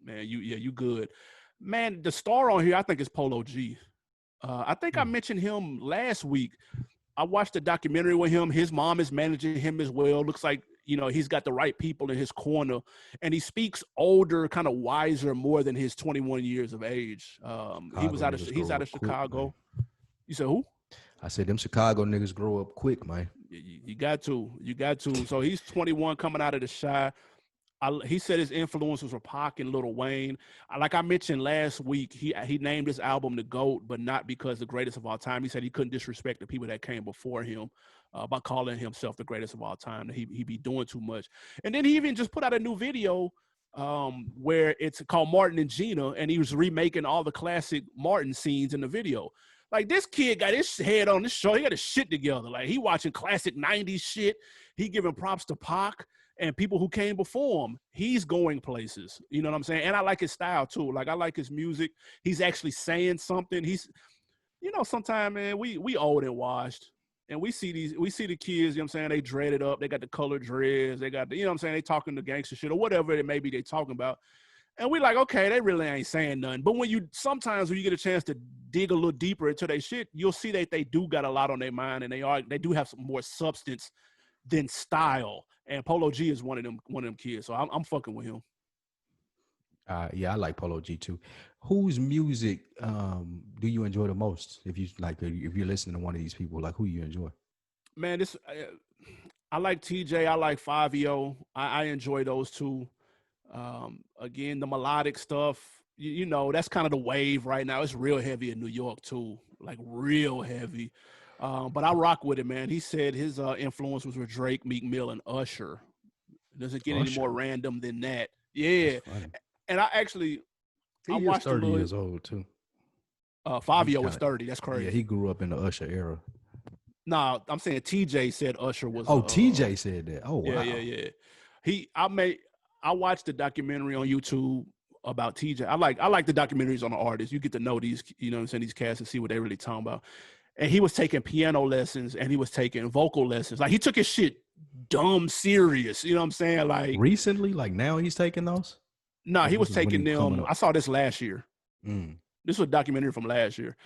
Man, you good. Man, the star on here, I think, is Polo G. I think I mentioned him last week. I watched a documentary with him. His mom is managing him as well. Looks like, you know, he's got the right people in his corner. And he speaks older, kind of wiser, more than his 21 years of age. He's out of Chicago. Quick, you said who? I said them Chicago niggas grow up quick, man. You got to. So he's 21 coming out of the Chi. He said his influences were Pac and Lil Wayne. Like I mentioned last week, he named his album the GOAT, but not because the greatest of all time. He said he couldn't disrespect the people that came before him by calling himself the greatest of all time. He'd be doing too much. And then he even just put out a new video where it's called Martin and Gina, and he was remaking all the classic Martin scenes in the video. Like, this kid got his head on this show. He got his shit together. Like, he watching classic 90s shit. He giving props to Pac and people who came before him. He's going places. You know what I'm saying? And I like his style, too. Like, I like his music. He's actually saying something. He's, you know, sometimes, man, we old and washed. And we see the kids, you know what I'm saying? They dreaded up. They got the colored dreads. They got the, you know what I'm saying? They talking the gangster shit or whatever it may be they talking about. And we like, okay, they really ain't saying nothing. But when you get a chance to dig a little deeper into their shit, you'll see that they do got a lot on their mind, and they do have some more substance than style. And Polo G is one of them kids. So I'm fucking with him. Yeah, I like Polo G too. Whose music do you enjoy the most? If you're listening to one of these people, like, who you enjoy? Man, I like TJ. I like Fabio. I enjoy those two. Again, the melodic stuff, you know, that's kind of the wave right now. It's real heavy in New York too, like real heavy. But I rock with it, man. He said his influences were Drake, Meek Mill, and Usher. It doesn't get any more random than that. Yeah. And I watched 30 years old too. Fabio was 30. That's crazy. Yeah, he grew up in the Usher era. Nah, I'm saying TJ said Usher was. Oh, TJ said that. Oh, wow. Yeah. I watched the documentary on YouTube about TJ. I like the documentaries on the artists. You get to know these, you know what I'm saying, these cats and see what they really talking about. And he was taking piano lessons and he was taking vocal lessons. Like, he took his shit dumb serious. You know what I'm saying? Like, recently, like now he's taking those? No, he was taking them. I saw this last year. This was a documentary from last year.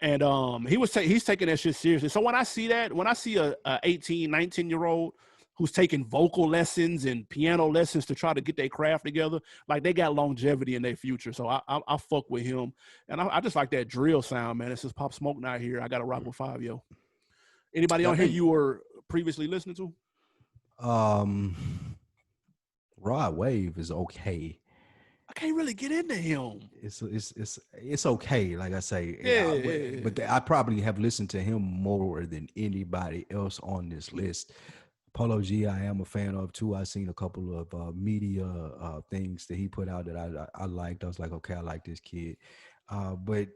And he's taking that shit seriously. So when I see a 18, 19-year-old who's taking vocal lessons and piano lessons to try to get their craft together, like, they got longevity in their future. So I fuck with him. And I just like that drill sound, man. It's just Pop Smoke not here. I got to rock with Fabio. Anybody on here you were previously listening to? Rod Wave is okay. I can't really get into him. It's okay, like I say. Yeah. But I probably have listened to him more than anybody else on this list. Polo G, I am a fan of too. I've seen a couple of media things that he put out that I liked. I was like, okay, I like this kid. But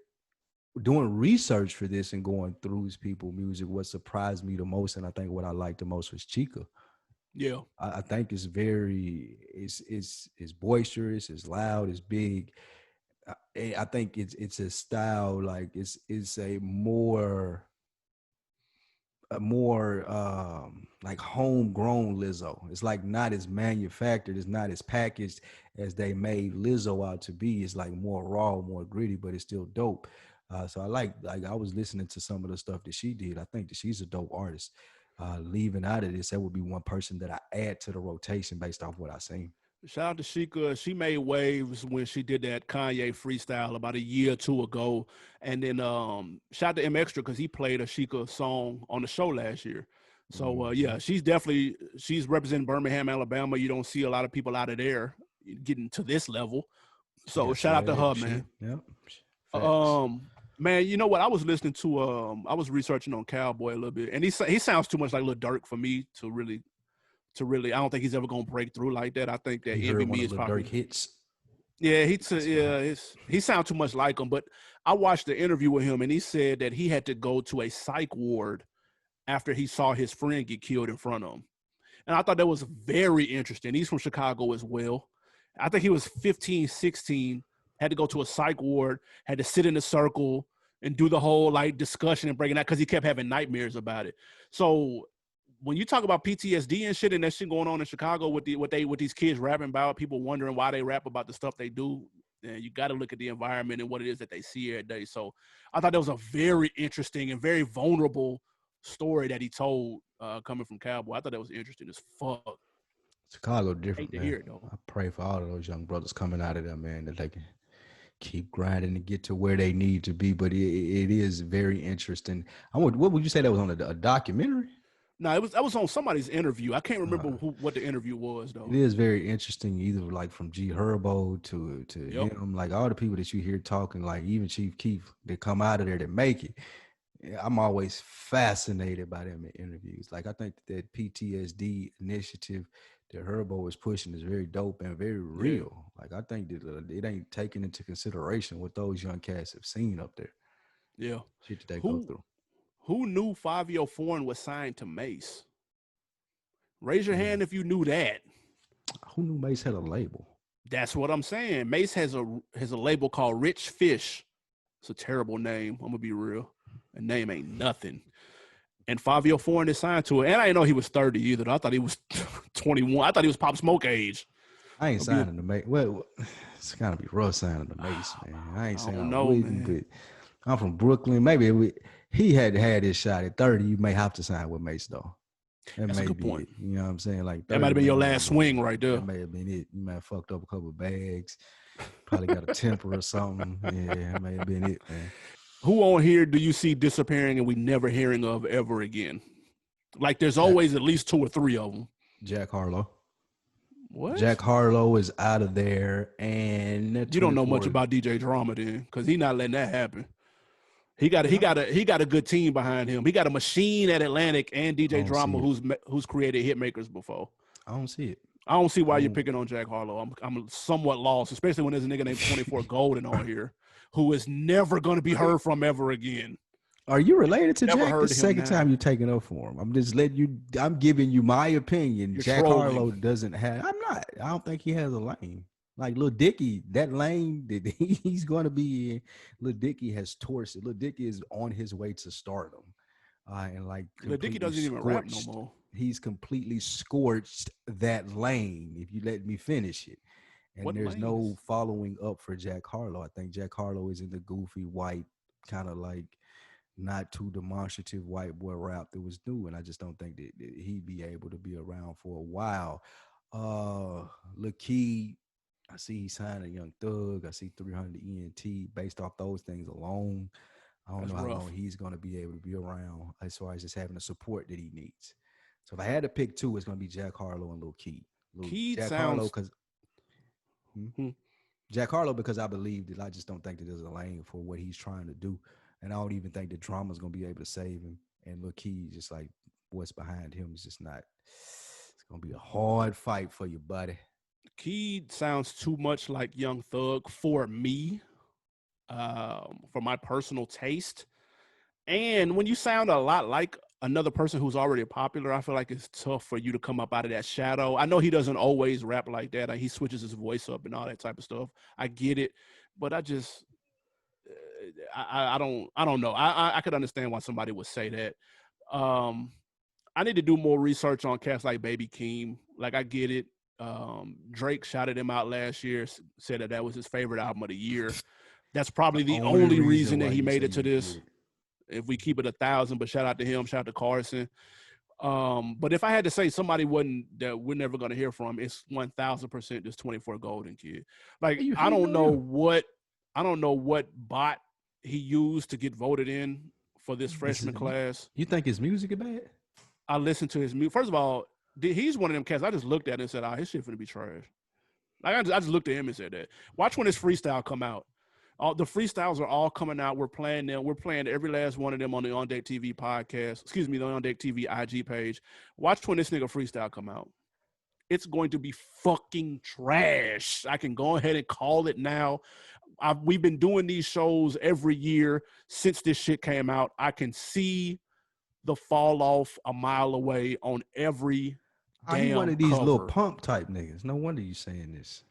doing research for this and going through his people's music, what surprised me the most, and I think what I liked the most, was Chica. Yeah, I think it's boisterous, it's loud, it's big. I think it's a style, like it's a more like homegrown Lizzo. It's like not as manufactured, it's not as packaged as they made Lizzo out to be. It's like more raw, more gritty, but it's still dope. So I like I was listening to some of the stuff that she did. I think that she's a dope artist. Leaving out of this, that would be one person that I add to the rotation based off what I seen. Shout out to Sheikah. She made waves when she did that Kanye freestyle about a year or two ago. And then shout out to M Extra because he played a Sheikah song on the show last year. So yeah, she's representing Birmingham, Alabama. You don't see a lot of people out of there getting to this level. So yeah, shout out to her, man. Yep. Man, you know what? I was listening to I was researching on Cowboy a little bit, and he sounds too much like Lil Durk for me to really. I don't think he's ever gonna break through like that. I think that Envy Me is probably Durk hits. Yeah, he sounds too much like him. But I watched the interview with him, and he said that he had to go to a psych ward after he saw his friend get killed in front of him. And I thought that was very interesting. He's from Chicago as well. I think he was 15, 16, had to go to a psych ward, had to sit in a circle and do the whole like discussion and breaking out because he kept having nightmares about it. So when you talk about PTSD and shit and that shit going on in Chicago with these kids rapping about, people wondering why they rap about the stuff they do, and you got to look at the environment and what it is that they see every day. So I thought that was a very interesting and very vulnerable story that he told coming from Cowboy. I thought that was interesting as fuck. Chicago different, Hate to man. hear it, though. I pray for all of those young brothers coming out of there, man, that they can keep grinding to get to where they need to be. But it is very interesting. What would you say that was on a documentary? No, that was on somebody's interview. I can't remember what the interview was though. It is very interesting, either like from G Herbo to him, like all the people that you hear talking, like even Chief Keef that come out of there that make it. I'm always fascinated by them in interviews. Like I think that PTSD initiative that Herbo is pushing is very dope and very real. Like I think that it ain't taken into consideration what those young cats have seen up there. Yeah, shit that they go through. Who knew Fabio Foreign was signed to Mace? Raise your hand if you knew that. Who knew Mace had a label? That's what I'm saying. Mace has a label called Rich Fish. It's a terrible name. I'm gonna be real. A name ain't nothing. And Fabio Foreign is signed to it. And I didn't know he was 30 either. I thought he was 21. I thought he was Pop Smoke age. I ain't signing the Mace. Well, it's gotta be rough signing the Mace, man. I ain't saying but I'm from Brooklyn. Maybe he had to have this shot at 30. You may have to sign with Mace though. That's a good point. It. You know what I'm saying? Like that might have been your last swing right there. That may have been it. You might have fucked up a couple of bags. Probably got a temper or something. Yeah, that may have been it, man. Who on here do you see disappearing and we never hearing of ever again? Like there's always at least 2 or 3 of them. Jack Harlow. What? Jack Harlow is out of there, and you don't know much about DJ Drama then, because he's not letting that happen. He got a good team behind him. He got a machine at Atlantic and DJ Drama who's created hit makers before. I don't see it. I don't see why you're picking on Jack Harlow. I'm somewhat lost, especially when there's a nigga named 24 Golden on here who is never going to be heard from ever again. Are you related to Jack? The second time you're taking up for him. I'm just letting you. I'm giving you my opinion. Jack Harlow doesn't have. I'm not. I don't think he has a lane. Like Lil Dicky, that lane that he's going to be in, Lil Dicky has torched it. Lil Dicky is on his way to stardom. And like Lil Dicky doesn't even rap no more. He's completely scorched that lane, if you let me finish it. And there's no following up for Jack Harlow. I think Jack Harlow is in the goofy white, kind of like not too demonstrative white boy rap that was new. And I just don't think that he'd be able to be around for a while. Lakeed, I see he signed a Young Thug. I see 300 ENT. Based off those things alone, I don't know how long he's going to be able to be around as far as just having the support that he needs. So if I had to pick 2, it's going to be Jack Harlow and Lil Keed. Jack Harlow, because I believe that I just don't think that there's a lane for what he's trying to do. And I don't even think that Drama's going to be able to save him. And Lil Keed, just like what's behind him is just not. It's going to be a hard fight for you, buddy. Keed sounds too much like Young Thug for me, for my personal taste. And when you sound a lot like another person who's already popular, I feel like it's tough for you to come up out of that shadow. I know he doesn't always rap like that. He switches his voice up and all that type of stuff. I get it, but I just, I don't know. I could understand why somebody would say that. I need to do more research on cats like Baby Keem. Like, I get it. Drake shouted him out last year, said that was his favorite album of the year. That's probably the only reason that he made it to this. If we keep it 1,000, but shout out to him, shout out to Carson. But if I had to say somebody that we're never going to hear from, it's 1,000% this 24 Golden kid. Like, I don't know what bot he used to get voted in for this freshman class. You think his music is bad? I listened to his music. First of all, he's one of them cats I just looked at and said, his shit finna be trash. Like, I just looked at him and said that. Watch when his freestyle come out. All the freestyles are all coming out. We're playing them. We're playing every last one of them on the OndeckTV podcast. Excuse me, the OndeckTV IG page. Watch when this nigga freestyle come out. It's going to be fucking trash. I can go ahead and call it now. We've been doing these shows every year since this shit came out. I can see the fall off a mile away on every damn you one of these cover. little pump type niggas. No wonder you saying this.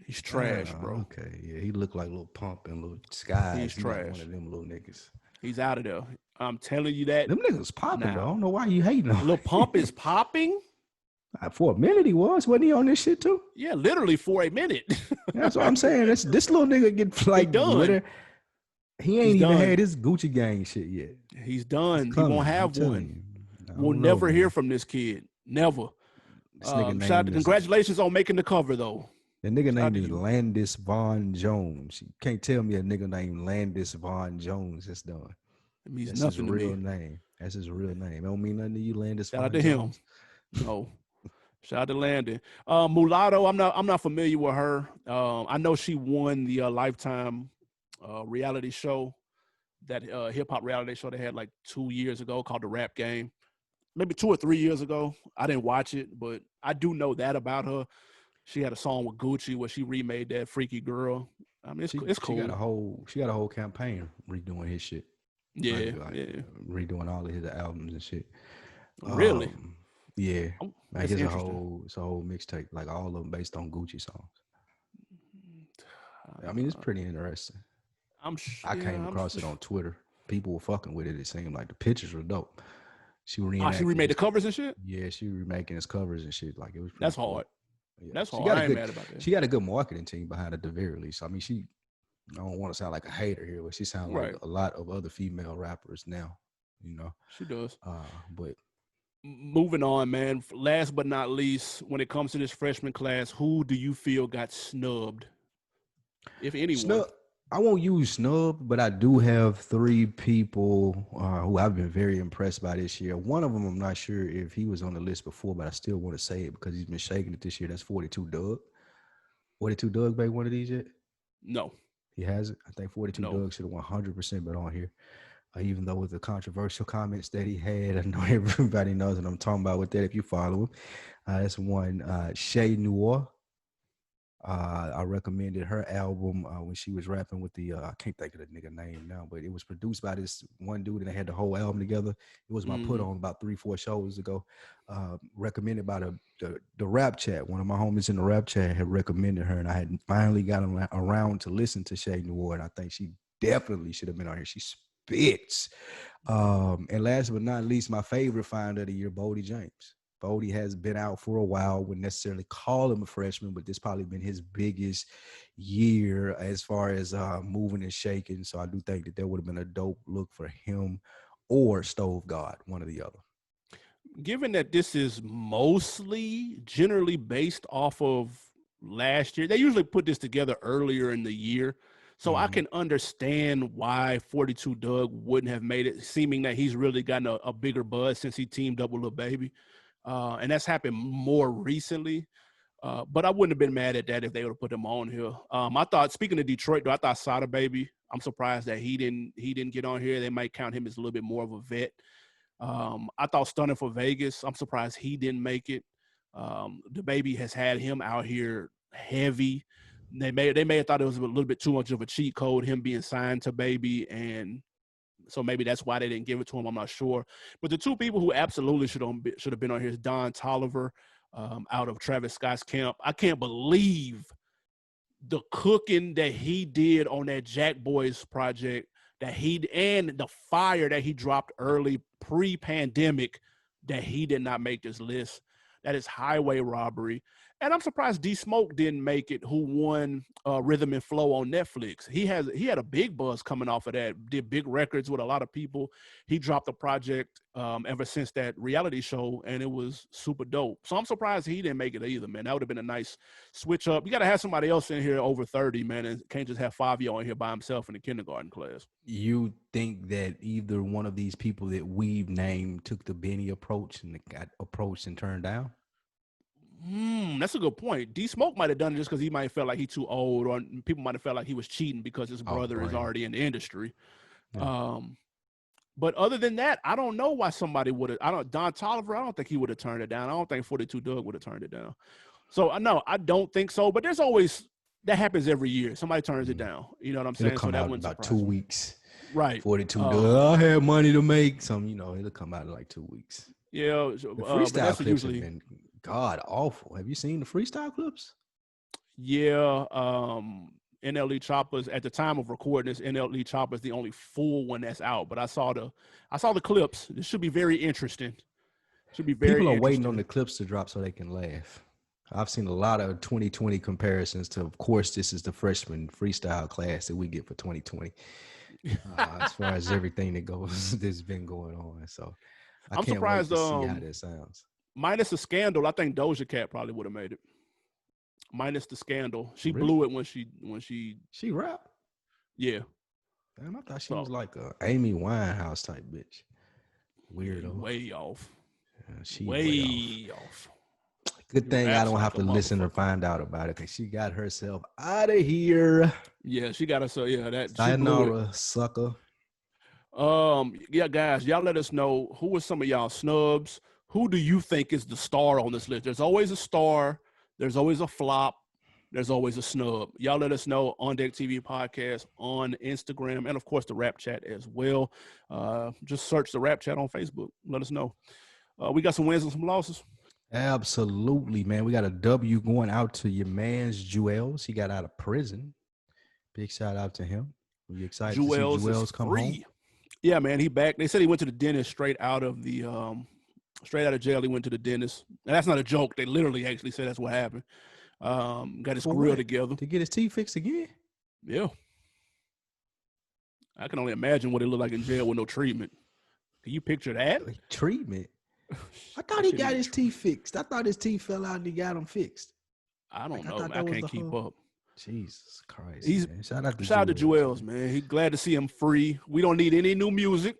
He's trash, bro. Okay, yeah, he looked like Little Pump and Little Skies. He's He like trash. one of them little niggas. He's out of there. I'm telling you that. Them niggas popping though. I Now, don't know why you hating on. Lil Pump is popping. For a minute he wasn't he on this shit too? Yeah, literally for a minute. That's what I'm saying. This little nigga get like done. He ain't even had his Gucci gang shit yet. He's done. He won't have one. We'll never hear from this kid. Never. Congratulations on making the cover though. The nigga named is Landis Vaughn Jones. You can't tell me a nigga named Landis Vaughn Jones is done. It means That's nothing his to real me. name. That's his real name. It don't mean nothing to you, Landis. Shout out to him. No. Shout out to Landon. Mulatto, I'm not familiar with her. I know she won the Lifetime reality show, that hip hop reality show they had like 2 years ago called The Rap Game. Maybe 2 or 3 years ago. I didn't watch it, but I do know that about her. She had a song with Gucci where she remade that Freaky Girl. I mean, it's cool. She got a whole campaign redoing his shit. Yeah, redoing all of his albums and shit. Really? Yeah. Like it's a whole mixtape, like all of them based on Gucci songs. I mean, it's pretty interesting. I came across it on Twitter. People were fucking with it. It seemed like the pictures were dope. She remade the covers and shit? Yeah, she remaking his covers and shit. Like it was. That's cool. Hard. Yeah. That's hard. I ain't mad about that. She got a good marketing team behind it at the very least. I mean, I don't want to sound like a hater here, but she sounds like a lot of other female rappers now. You know, she does. But moving on, man. Last but not least, when it comes to this freshman class, who do you feel got snubbed, if anyone? I won't use snub, but I do have 3 people who I've been very impressed by this year. One of them, I'm not sure if he was on the list before, but I still want to say it because he's been shaking it this year. That's 42 Doug. 42 Doug made one of these yet? No. He hasn't? I think 42 Doug should have 100% been on here. Even though with the controversial comments that he had, I know everybody knows what I'm talking about with that if you follow him. That's one. Shay Noir. I recommended her album when she was rapping with the I can't think of the nigga name now, but it was produced by this one dude and they had the whole album together. It was my put on about 3-4 shows ago. Recommended by the rap chat. One of my homies in the rap chat had recommended her, and I had finally gotten around to listen to Shay Noir, and I think she definitely should have been on here. She spits. And last but not least, my favorite find of the year, Bodie James. Bodie has been out for a while. Wouldn't necessarily call him a freshman, but this probably been his biggest year as far as moving and shaking. So I do think that there would have been a dope look for him or Stove God, one or the other. Given that this is mostly generally based off of last year, they usually put this together earlier in the year. So I can understand why 42 Doug wouldn't have made it, seeming that he's really gotten a bigger buzz since he teamed up with Lil Baby. And that's happened more recently. But I wouldn't have been mad at that if they would have put him on here. I thought, speaking of Detroit, though, I thought Sada Baby, I'm surprised that he didn't get on here. They might count him as a little bit more of a vet. I thought Stunning for Vegas, I'm surprised he didn't make it. The Baby has had him out here heavy. They may have thought it was a little bit too much of a cheat code, him being signed to Baby, and so maybe that's why they didn't give it to him. I'm not sure. But the 2 people who absolutely should have been on here is Don Toliver out of Travis Scott's camp. I can't believe the cooking that he did on that Jack Boys project, and the fire that he dropped early pre-pandemic, that he did not make this list. That is highway robbery. And I'm surprised D Smoke didn't make it, who won Rhythm and Flow on Netflix. He had a big buzz coming off of that, did big records with a lot of people. He dropped the project ever since that reality show, and it was super dope. So I'm surprised he didn't make it either, man. That would have been a nice switch up. You got to have somebody else in here over 30, man, and can't just have 5 y'all in here by himself in the kindergarten class. You think that either one of these people that we've named took the Benny approach and got approached and turned down? That's a good point. D Smoke might have done it just because he might have felt like he's too old, or people might have felt like he was cheating because his brother is already in the industry. Yeah. But other than that, I don't know why somebody would have. Don Toliver, I don't think he would have turned it down. I don't think 42 Doug would have turned it down. So no, I don't think so. But there's always, that happens every year. Somebody turns it down. You know what I'm saying? It'll come out in about 2 weeks. Right. 42 Doug. I had money to make some. It'll come out in like 2 weeks. Yeah. The freestyle clips have been god awful. Have you seen the freestyle clips? Yeah, NLE Choppers at the time of recording this, NLE Chopper is the only full one that's out. But I saw the clips. This should be very interesting. Should be very People are interesting. waiting on the clips to drop so they can laugh. I've seen a lot of 2020 comparisons to, of course, this is the freshman freestyle class that we get for 2020. As far as everything that's been going on. So I'm surprised wait to see how that sounds. Minus the scandal, I think Doja Cat probably would have made it. Minus the scandal. She Really? blew it when she rap. Yeah. Damn, I thought she was like a Amy Winehouse type bitch. Weirdo. Way off. Yeah, she way off. Good thing I don't have to listen or find out about it because she got herself out of here. Yeah, she got herself. Yeah, that. Sayonara, sucker. Yeah, guys, y'all let us know who are some of y'all snubs. Who do you think is the star on this list? There's always a star. There's always a flop. There's always a snub. Y'all let us know on OndeckTV podcast on Instagram and of course the Rap Chat as well. Just search the Rap Chat on Facebook. Let us know. We got some wins and some losses. Absolutely, man. We got a W going out to your man's Juelz. He got out of prison. Big shout out to him. Are you excited to see Juelz come home? Yeah, man. He back. They said he went to the dentist straight out of jail. He went to the dentist. And that's not a joke. They literally actually said that's what happened. Got his grill together. To get his teeth fixed again? Yeah. I can only imagine what it looked like in jail with no treatment. Can you picture that? Treatment? I thought he got his teeth fixed. I thought his teeth fell out and he got them fixed. I don't know. I can't keep up. Jesus Christ. Shout out to Juelz, man. He's glad to see him free. We don't need any new music.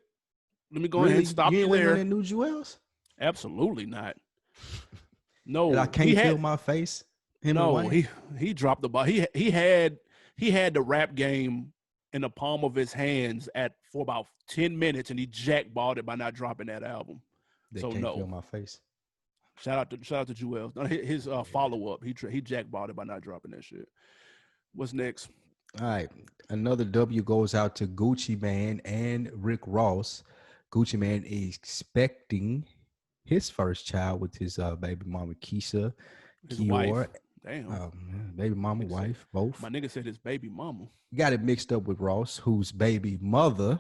Let me go ahead and stop you there. You ain't new Juelz? Absolutely not. No. And I can't feel my face. He dropped the ball. He had the rap game in the palm of his hands for about 10 minutes, and he jackballed it by not dropping that album. They can't feel my face. Shout out to Juelz. No, his follow up. He jackballed it by not dropping that shit. What's next? All right, another W goes out to Gucci Mane and Rick Ross. Gucci Mane is expecting his first child with his baby mama Keisha, his Kior. Wife. Damn. Baby mama, wife, both. My nigga said his baby mama. Got it mixed up with Ross, whose baby mother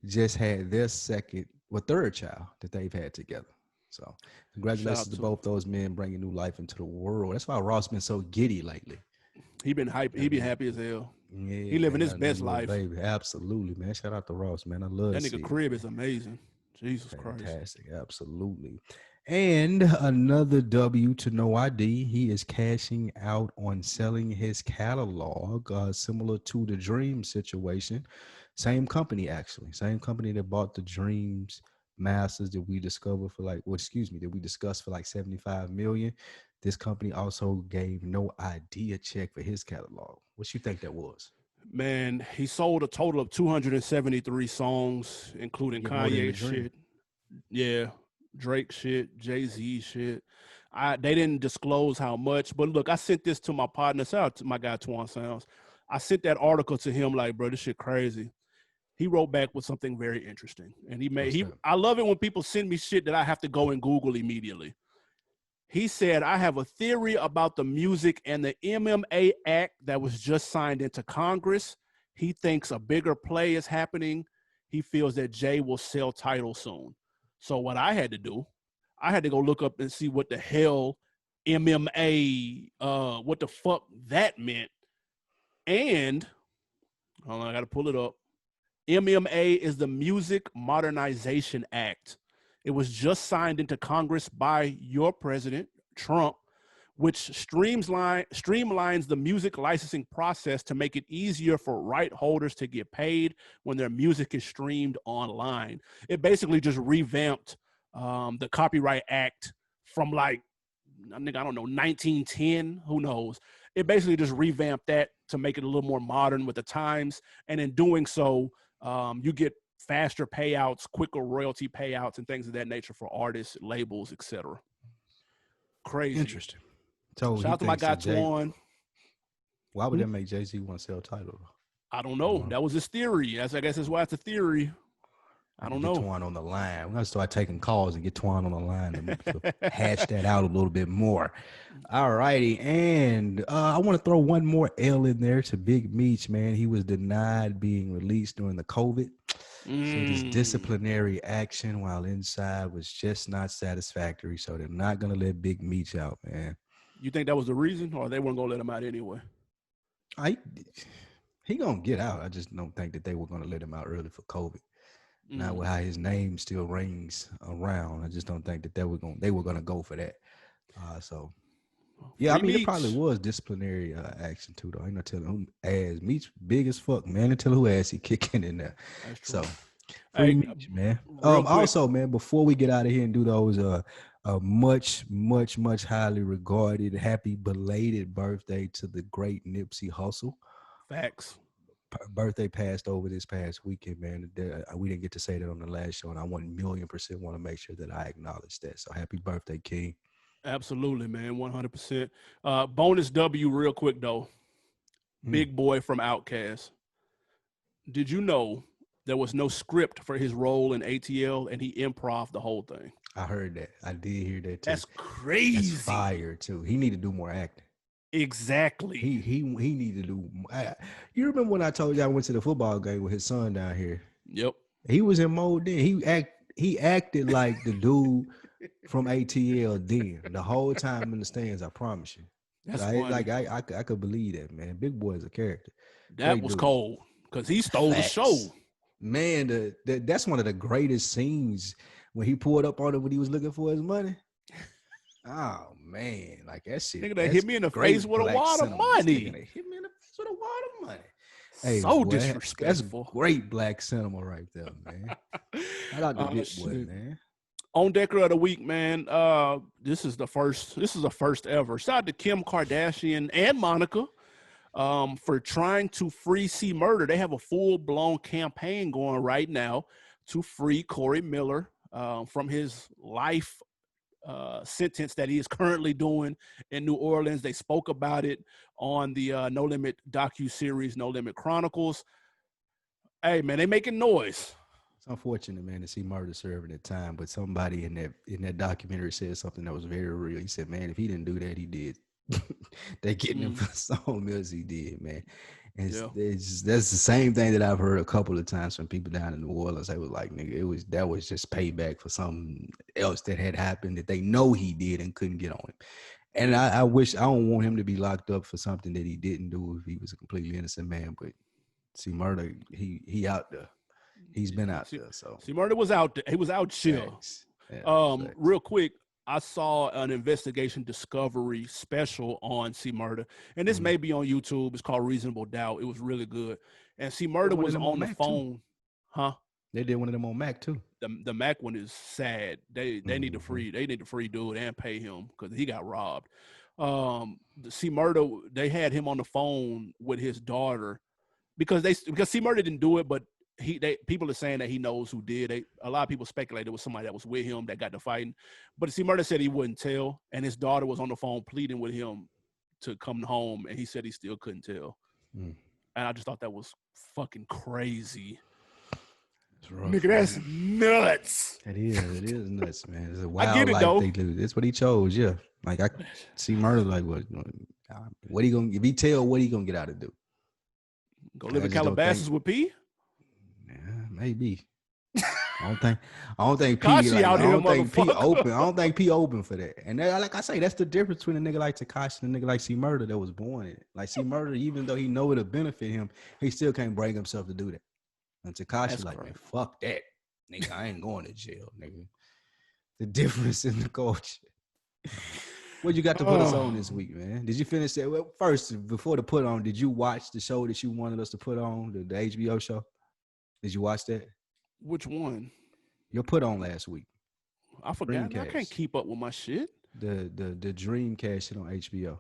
just had their third child that they've had together. So congratulations to both those men bringing new life into the world. That's why Ross been so giddy lately. He been hype. He been happy as hell. Yeah, he living his best life. Baby. Absolutely, man. Shout out to Ross, man. I love that nigga crib is amazing. Jesus Christ. Fantastic. Absolutely. And another W to No ID. He is cashing out on selling his catalog, similar to the Dream situation. Same company, actually. Same company that bought the Dreams Masters that we discovered that we discussed for like $75 million. This company also gave No ID a check for his catalog. What you think that was? Man, he sold a total of 273 songs, including Kanye shit. Yeah. Drake shit, Jay-Z shit. They didn't disclose how much, but look, I sent this to my partner, shout out to my guy Twan Sounds. I sent that article to him like, bro, this shit crazy. He wrote back with something very interesting. And I love it when people send me shit that I have to go and Google immediately. He said, I have a theory about the music and the MMA Act that was just signed into Congress. He thinks a bigger play is happening. He feels that Jay will sell Tidal soon. So what I had to do, I had to go look up and see what the hell MMA, what the fuck that meant. And, hold on, I got to pull it up. MMA is the Music Modernization Act. It was just signed into Congress by your president, Trump, which streamlines the music licensing process to make it easier for right holders to get paid when their music is streamed online. It basically just revamped the Copyright Act from I don't know, 1910, who knows? It basically just revamped that to make it a little more modern with the times. And in doing so, you get faster payouts, quicker royalty payouts, and things of that nature for artists, labels, etc. Crazy. Interesting. So shout out to my guy Twan. Why would that make Jay-Z want to sell Tidal? I don't know. That was his theory. I guess that's why it's a theory. I don't get know. Twan on the line. We're gonna start taking calls and get Twan on the line to hash that out a little bit more. All righty, and I want to throw one more L in there to Big Meech, man. He was denied being released during the COVID. Said his disciplinary action while inside was just not satisfactory, so they're not gonna let Big Meech out, man. You think that was the reason, or they weren't gonna let him out anyway? He gonna get out. I just don't think that they were gonna let him out early for COVID. Not with how his name still rings around. I just don't think that they were gonna go for that. So yeah, I mean, it probably was disciplinary action too, though. Ain't no telling who ass. Meech big as fuck, man. Ain't tell who ass he kicking in there. So free Meech, man. Also, man, before we get out of here and do those a much highly regarded happy belated birthday to the great Nipsey Hussle. Facts. Birthday passed over this past weekend, man. We didn't get to say that on the last show, and I 1,000,000% want to make sure that I acknowledge that. So happy birthday, King. Absolutely, man. 100%. Bonus W real quick, though. Big Boy from Outkast. Did you know there was no script for his role in ATL, and he improv the whole thing? I heard that. I did hear that, too. That's crazy. That's fire, too. He need to do more acting. Exactly. He need to do. You remember when I told you I went to the football game with his son down here? Yep. He was in mode then. He acted like the dude from ATL then the whole time in the stands. I promise you. That's I could believe that, man. Big Boy is a character. That was cold because he stole the show. Man, that's one of the greatest scenes when he pulled up on it when he was looking for his money. Oh man, like that shit. Nigga, they hit me in the face with a wad of money. They hit me in the face with a wad of money. Hey, so boy, disrespectful. That's great black cinema right there, man. Shout out to Big Boy, man. On Decker of the Week, man. This is the first ever. Shout out to Kim Kardashian and Monica for trying to free C Murder. They have a full-blown campaign going right now to free Corey Miller from his life sentence that he is currently doing in New Orleans. They spoke about it on the No Limit docu-series, No Limit Chronicles. Hey, man, they making noise. It's unfortunate, man, to see Murder serving at time, but somebody in that documentary said something that was very real. He said, man, if he didn't do that, he did. They getting him for so much he did, man. And that's the same thing that I've heard a couple of times from people down in New Orleans. They was like, nigga, that was just payback for something else that had happened that they know he did and couldn't get on him. And I don't want him to be locked up for something that he didn't do if he was a completely innocent man. But see, Murder, he out there. He's been out there. So see, Murder was out there. He was out chill. Real quick, I saw an investigation discovery special on C Murder, and this may be on YouTube. It's called Reasonable Doubt. It was really good. And C Murder was on the phone. Huh? They did one of them on Mac too. The Mac one is sad. They need to free dude and pay him because he got robbed. C Murder, they had him on the phone with his daughter because C Murder didn't do it, but people are saying that he knows who did. A lot of people speculated it was somebody that was with him that got to fighting. But C Murder said he wouldn't tell, and his daughter was on the phone pleading with him to come home, and he said he still couldn't tell. And I just thought that was fucking crazy. That's rough, nigga, that's nuts. It is nuts, man. It's a wild I get it, life though. they do. That's what he chose, yeah. Like I see Murder like what he gonna if he tell what he gonna get out of do? Go live in Calabasas with P? Yeah, maybe. I don't think P Tekashi like, out I here, don't think P motherfucker. open. I don't think P open for that. And like I say, that's the difference between a nigga like Tekashi and a nigga like C Murder that was born in it. Like C Murder, even though he know it'll benefit him, he still can't bring himself to do that. And Tekashi like, man, fuck that. Nigga, I ain't going to jail, nigga. The difference in the culture. What you got to put us on this week, man? Did you finish that? Well, first, before the put on, did you watch the show that you wanted us to put on, the HBO show? Did you watch that? Which one? Your put on last week. I forgot. Dreamcast. I can't keep up with my shit. The Dreamcast shit on HBO.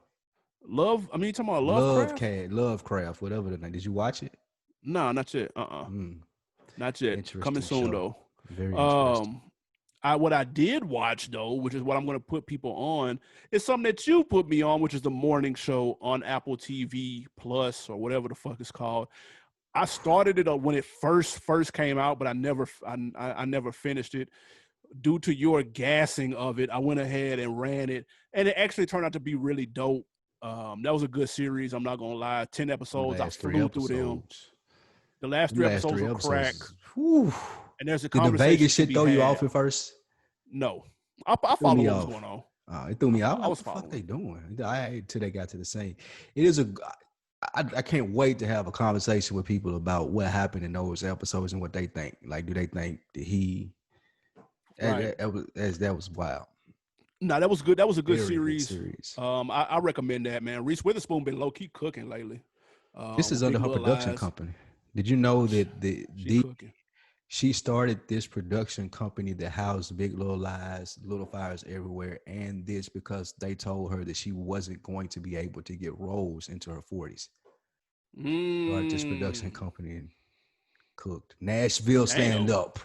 You talking about Lovecraft? Lovecraft, whatever the name. Did you watch it? No, not yet. Not yet. Coming soon, though. Very interesting. What I did watch, though, which is what I'm going to put people on, is something that you put me on, which is the morning show on Apple TV Plus or whatever the fuck it's called. I started it when it first came out, but I never finished it. Due to your gassing of it, I went ahead and ran it, and it actually turned out to be really dope. That was a good series. I'm not gonna lie. 10 episodes. I flew through them. The last three episodes were crack. Whew. And there's a Did the conversation Vegas shit to be throw you had. off at first? No, I followed what was going on. It threw me off. I was what the fuck following. they doing? Till they got to the same. It is I can't wait to have a conversation with people about what happened in those episodes and what they think. Like, do they think that he? Right. That was wild. No, that was good. That was a good Very series. Good series. I recommend that, man. Reese Witherspoon been low key cooking lately. This is under her production company. Did you know that she started this production company that housed Big Little Lies, Little Fires Everywhere, and this because they told her that she wasn't going to be able to get roles into her 40s. Started this production company and cooked. Nashville, stand up.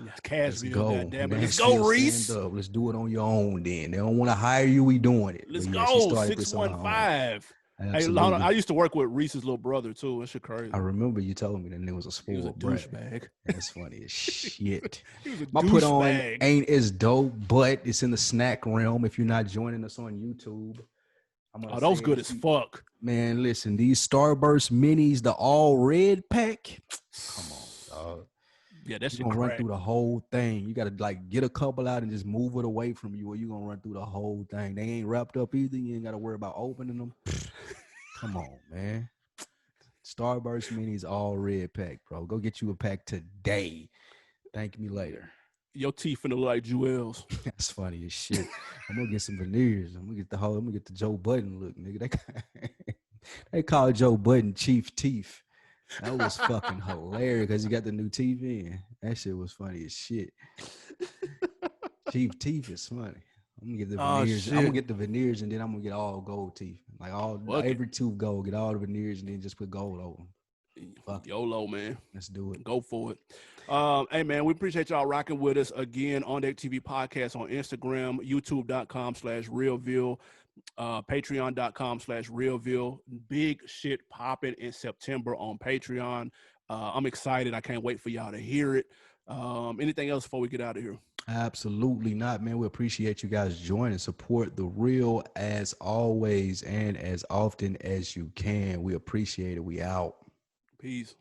Yeah, Cashville, goddamn it. Let's go, Reese. Let's do it on your own then. They don't want to hire you, we doing it. Let's go, 615. Hey, I used to work with Reese's little brother too. That shit crazy. I remember you told me that nigga was a spoiled brat. Douchebag. That's funny as shit. My put on ain't as dope, but it's in the snack realm. If you're not joining us on YouTube, that was good as fuck. Man, listen, these Starburst minis, the all red pack. Come on, dog. Yeah, that's gonna run through the whole thing. You gotta like get a couple out and just move it away from you, or you gonna run through the whole thing. They ain't wrapped up either. You ain't gotta worry about opening them. Come on, man. Starburst minis all red pack, bro. Go get you a pack today. Thank me later. Your teeth finna look like Jewels. That's funny as shit. I'm gonna get some veneers. I'm gonna get the Joe Budden look, nigga. They call Joe Budden Chief Teeth. That was fucking hilarious because he got the new teeth in. That shit was funny as shit. Chief Teeth is funny. I'm gonna get the veneers. I'm gonna get the veneers and then I'm gonna get all gold teeth. Like every tooth gold, get all the veneers and then just put gold over them. Fuck YOLO, man. Let's do it. Go for it. Hey, man, we appreciate y'all rocking with us again. OndeckTV podcast on Instagram, youtube.com/realville, patreon.com/realville. Big shit popping in September on Patreon. I'm excited. I can't wait for y'all to hear it. Anything else before we get out of here? Absolutely not, man. We appreciate you guys joining. Support The Real as always and as often as you can. We appreciate it. We out. Peace.